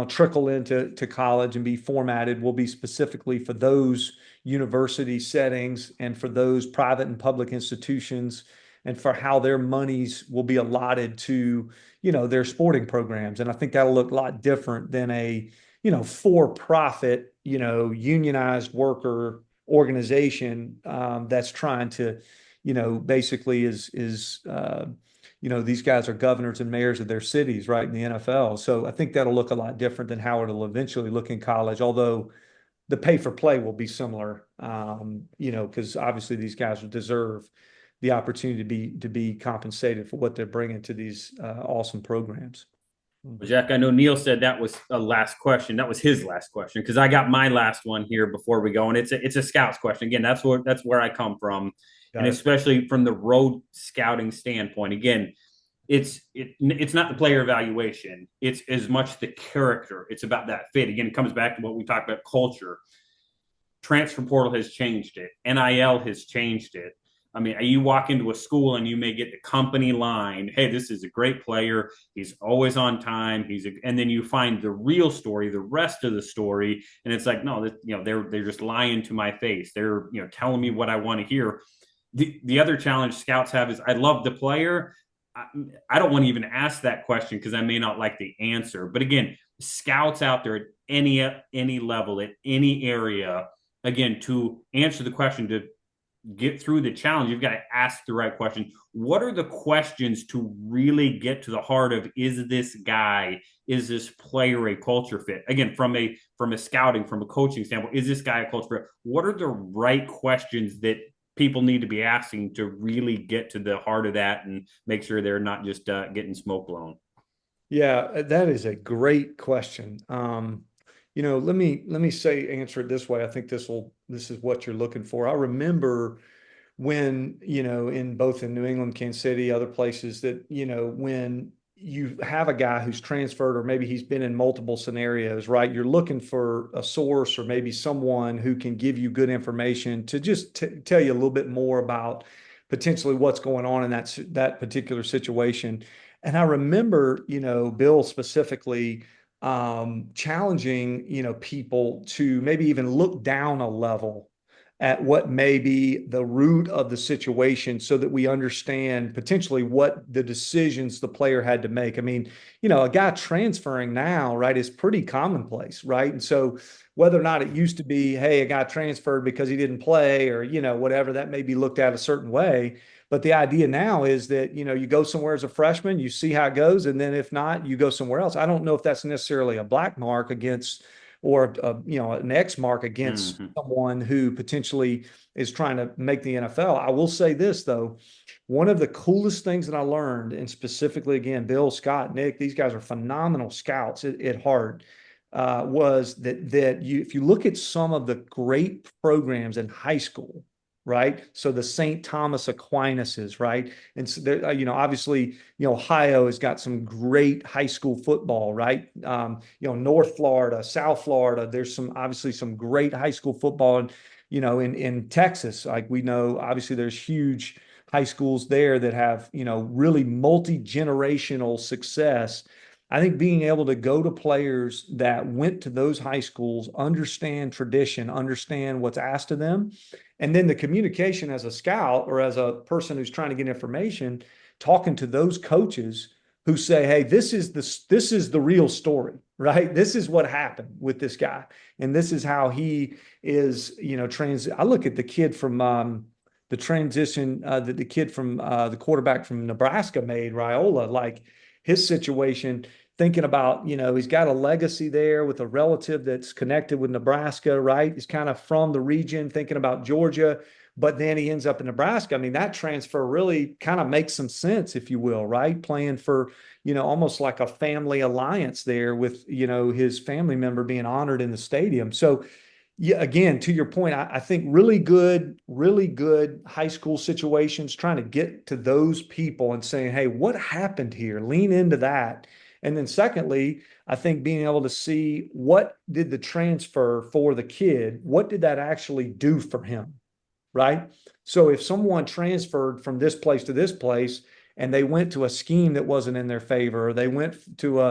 trickle into college and be formatted will be specifically for those university settings and for those private and public institutions, and for how their monies will be allotted to, their sporting programs. And I think that'll look a lot different than a, for-profit, unionized worker organization that's trying to, basically these guys are governors and mayors of their cities, right, in the NFL. So I think that'll look a lot different than how it'll eventually look in college, although the pay for play will be similar, because obviously these guys will deserve the opportunity to be compensated for what they're bringing to these awesome programs. Jack, I know Neil said that was a last question. That was his last question, because I got my last one here before we go, and it's a scouts question. Again, that's where I come from, and especially from the road scouting standpoint. Again, it's not the player evaluation. It's as much the character. It's about that fit. Again, it comes back to what we talked about: culture. Transfer portal has changed it. NIL has changed it. I mean, you walk into a school and you may get the company line, hey, this is a great player. He's always on time. And then you find the real story, the rest of the story. And it's like, no, they're just lying to my face. They're, telling me what I want to hear. The other challenge scouts have is I love the player. I don't want to even ask that question because I may not like the answer. But again, scouts out there at any level, at any area, again, to answer the question, to get through the challenge, you've got to ask the right question. What are the questions to really get to the heart of, is this player a culture fit? Again, from a scouting, from a coaching standpoint, is this guy a culture fit? What are the right questions that people need to be asking to really get to the heart of that and make sure they're not just getting smoke blown? Yeah, that is a great question. Let me answer it this way. I think this is what you're looking for. I remember when, in both in New England, Kansas City, other places, that, when you have a guy who's transferred, or maybe he's been in multiple scenarios, right? You're looking for a source, or maybe someone who can give you good information to just tell you a little bit more about potentially what's going on in that particular situation. And I remember, Bill specifically challenging, people to maybe even look down a level at what may be the root of the situation, so that we understand potentially what the decisions the player had to make. I mean, a guy transferring now, right, is pretty commonplace, right? And so whether or not it used to be, hey, a guy transferred because he didn't play, or, whatever, that may be looked at a certain way. But the idea now is that, you go somewhere as a freshman, you see how it goes, and then if not, you go somewhere else. I don't know if that's necessarily a black mark against, or an X mark against someone who potentially is trying to make the NFL. I will say this, though. One of the coolest things that I learned, and specifically, again, Bill, Scott, Nick, these guys are phenomenal scouts at heart, was that if you look at some of the great programs in high school, right? So the St. Thomas Aquinas, right? And so there, obviously, Ohio has got some great high school football, right? North Florida, South Florida, there's obviously some great high school football. And, in Texas, like we know, obviously there's huge high schools there that have, really multi-generational success. I think being able to go to players that went to those high schools, understand tradition, understand what's asked of them, and then the communication as a scout or as a person who's trying to get information, talking to those coaches who say, hey, this is the real story, right? This is what happened with this guy, and this is how he is, I look at the kid from the transition that the kid from the quarterback from Nebraska made, Raiola, like his situation thinking about, he's got a legacy there with a relative that's connected with Nebraska, right? He's kind of from the region, thinking about Georgia, but then he ends up in Nebraska. I mean, that transfer really kind of makes some sense, if you will, right? Playing for, almost like a family alliance there with, his family member being honored in the stadium. So, yeah, again, to your point, I think really good high school situations, trying to get to those people and saying, hey, what happened here? Lean into that. And then secondly, I think being able to see what did the transfer for the kid, what did that actually do for him? Right. So if someone transferred from this place to this place and they went to a scheme that wasn't in their favor, or they went to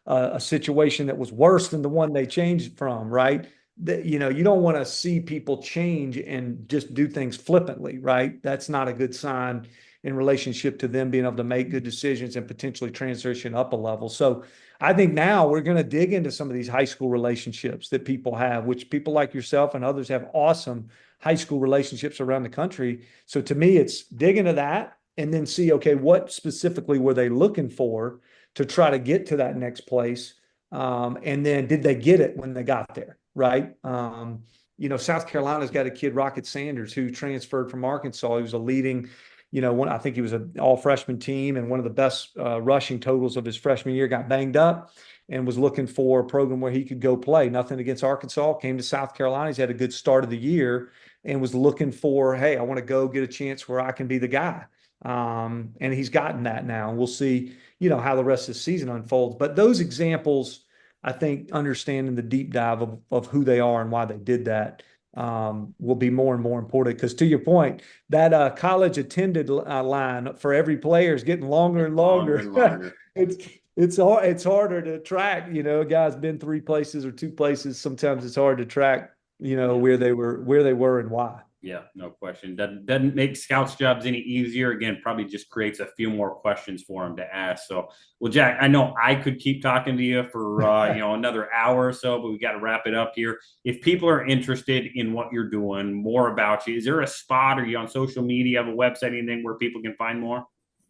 a situation that was worse than the one they changed from, right? That, you don't want to see people change and just do things flippantly, right? That's not a good sign in relationship to them being able to make good decisions and potentially transition up a level. So I think now we're going to dig into some of these high school relationships that people have, which people like yourself and others have awesome high school relationships around the country. So to me, it's dig into that and then see, okay, what specifically were they looking for to try to get to that next place? And then did they get it when they got there, right? South Carolina's got a kid, Rocket Sanders, who transferred from Arkansas. He was a leading, I think he was an all freshman team and one of the best rushing totals of his freshman year, got banged up and was looking for a program where he could go play. Nothing against Arkansas, came to South Carolina. He's had a good start of the year and was looking for, hey, I want to go get a chance where I can be the guy. And he's gotten that now. And we'll see, how the rest of the season unfolds. But those examples, I think, understanding the deep dive of who they are and why they did that will be more and more important. Because to your point, that college attended line for every player is getting longer and longer. Longer. It's harder to track. A guy's been three places or two places. Sometimes it's hard to track, where they were and why. Yeah, no question. Doesn't make scouts' jobs any easier. Again, probably just creates a few more questions for them to ask. So, well, Jack, I know I could keep talking to you for another hour or so, but we got to wrap it up here. If people are interested in what you're doing, more about you, is there a spot? Are you on social media? Have a website? Anything where people can find more?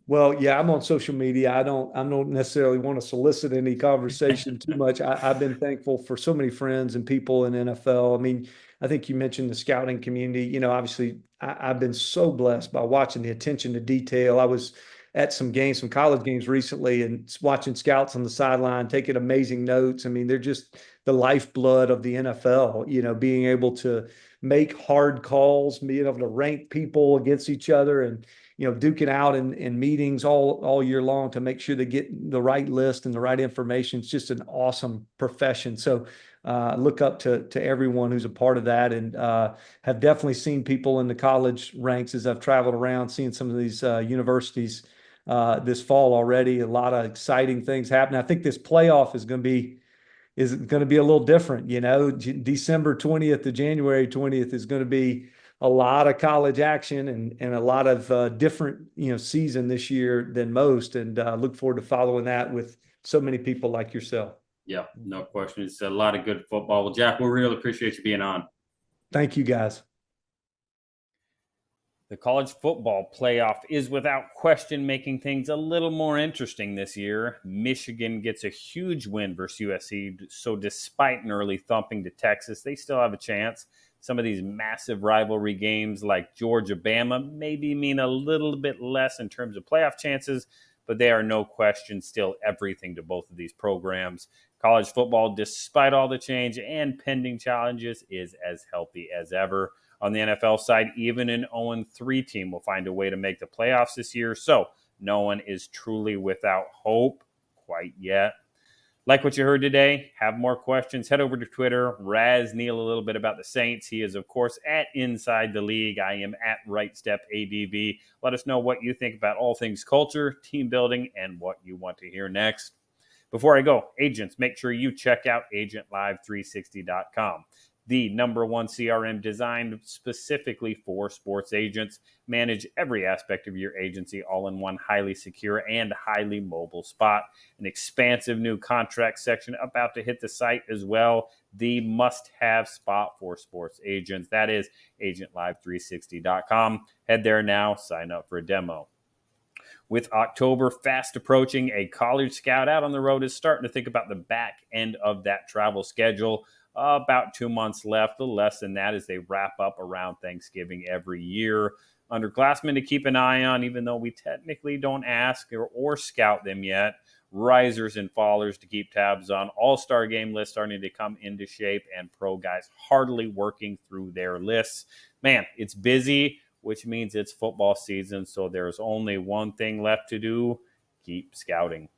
Well, yeah, I'm on social media. I don't necessarily want to solicit any conversation too much. I've been thankful for so many friends and people in NFL. I mean, I think you mentioned the scouting community. Obviously, I've been so blessed by watching the attention to detail. I was at some games, some college games recently, and watching scouts on the sideline taking amazing notes. I mean, they're just the lifeblood of the NFL. Being able to make hard calls, being able to rank people against each other, and duking out in meetings all year long to make sure they get the right list and the right information. It's just an awesome profession. So look up to everyone who's a part of that, and have definitely seen people in the college ranks as I've traveled around, seeing some of these universities this fall already. A lot of exciting things happening. I think this playoff is going to be a little different. December 20th to January 20th is going to be a lot of college action and a lot of different, season this year than most. And look forward to following that with so many people like yourself. Yeah, no question. It's a lot of good football. Well, Jack, we really appreciate you being on. Thank you, guys. The college football playoff is without question making things a little more interesting this year. Michigan gets a huge win versus USC. So despite an early thumping to Texas, they still have a chance. Some of these massive rivalry games like Georgia-Bama maybe mean a little bit less in terms of playoff chances, but they are no question still everything to both of these programs. College football, despite all the change and pending challenges, is as healthy as ever. On the NFL side, even an 0-3 team will find a way to make the playoffs this year, so no one is truly without hope quite yet. Like what you heard today, have more questions, head over to Twitter, razz Neil a little bit about the Saints. He is, of course, at Inside the League. I am at RightStepADV. Let us know what you think about all things culture, team building, and what you want to hear next. Before I go, agents, make sure you check out agentlive360.com. The #1 CRM designed specifically for sports agents. Manage every aspect of your agency all in one highly secure and highly mobile spot. An expansive new contract section about to hit the site as well. The must-have spot for sports agents. That is agentlive360.com. Head there now. Sign up for a demo. With October fast approaching, a college scout out on the road is starting to think about the back end of that travel schedule. About 2 months left, a little less than that as they wrap up around Thanksgiving every year. Underclassmen to keep an eye on, even though we technically don't ask or scout them yet. Risers and fallers to keep tabs on. All-star game list starting to come into shape, and pro guys hardly working through their lists. Man, it's busy, which means it's football season, so there's only one thing left to do: keep scouting.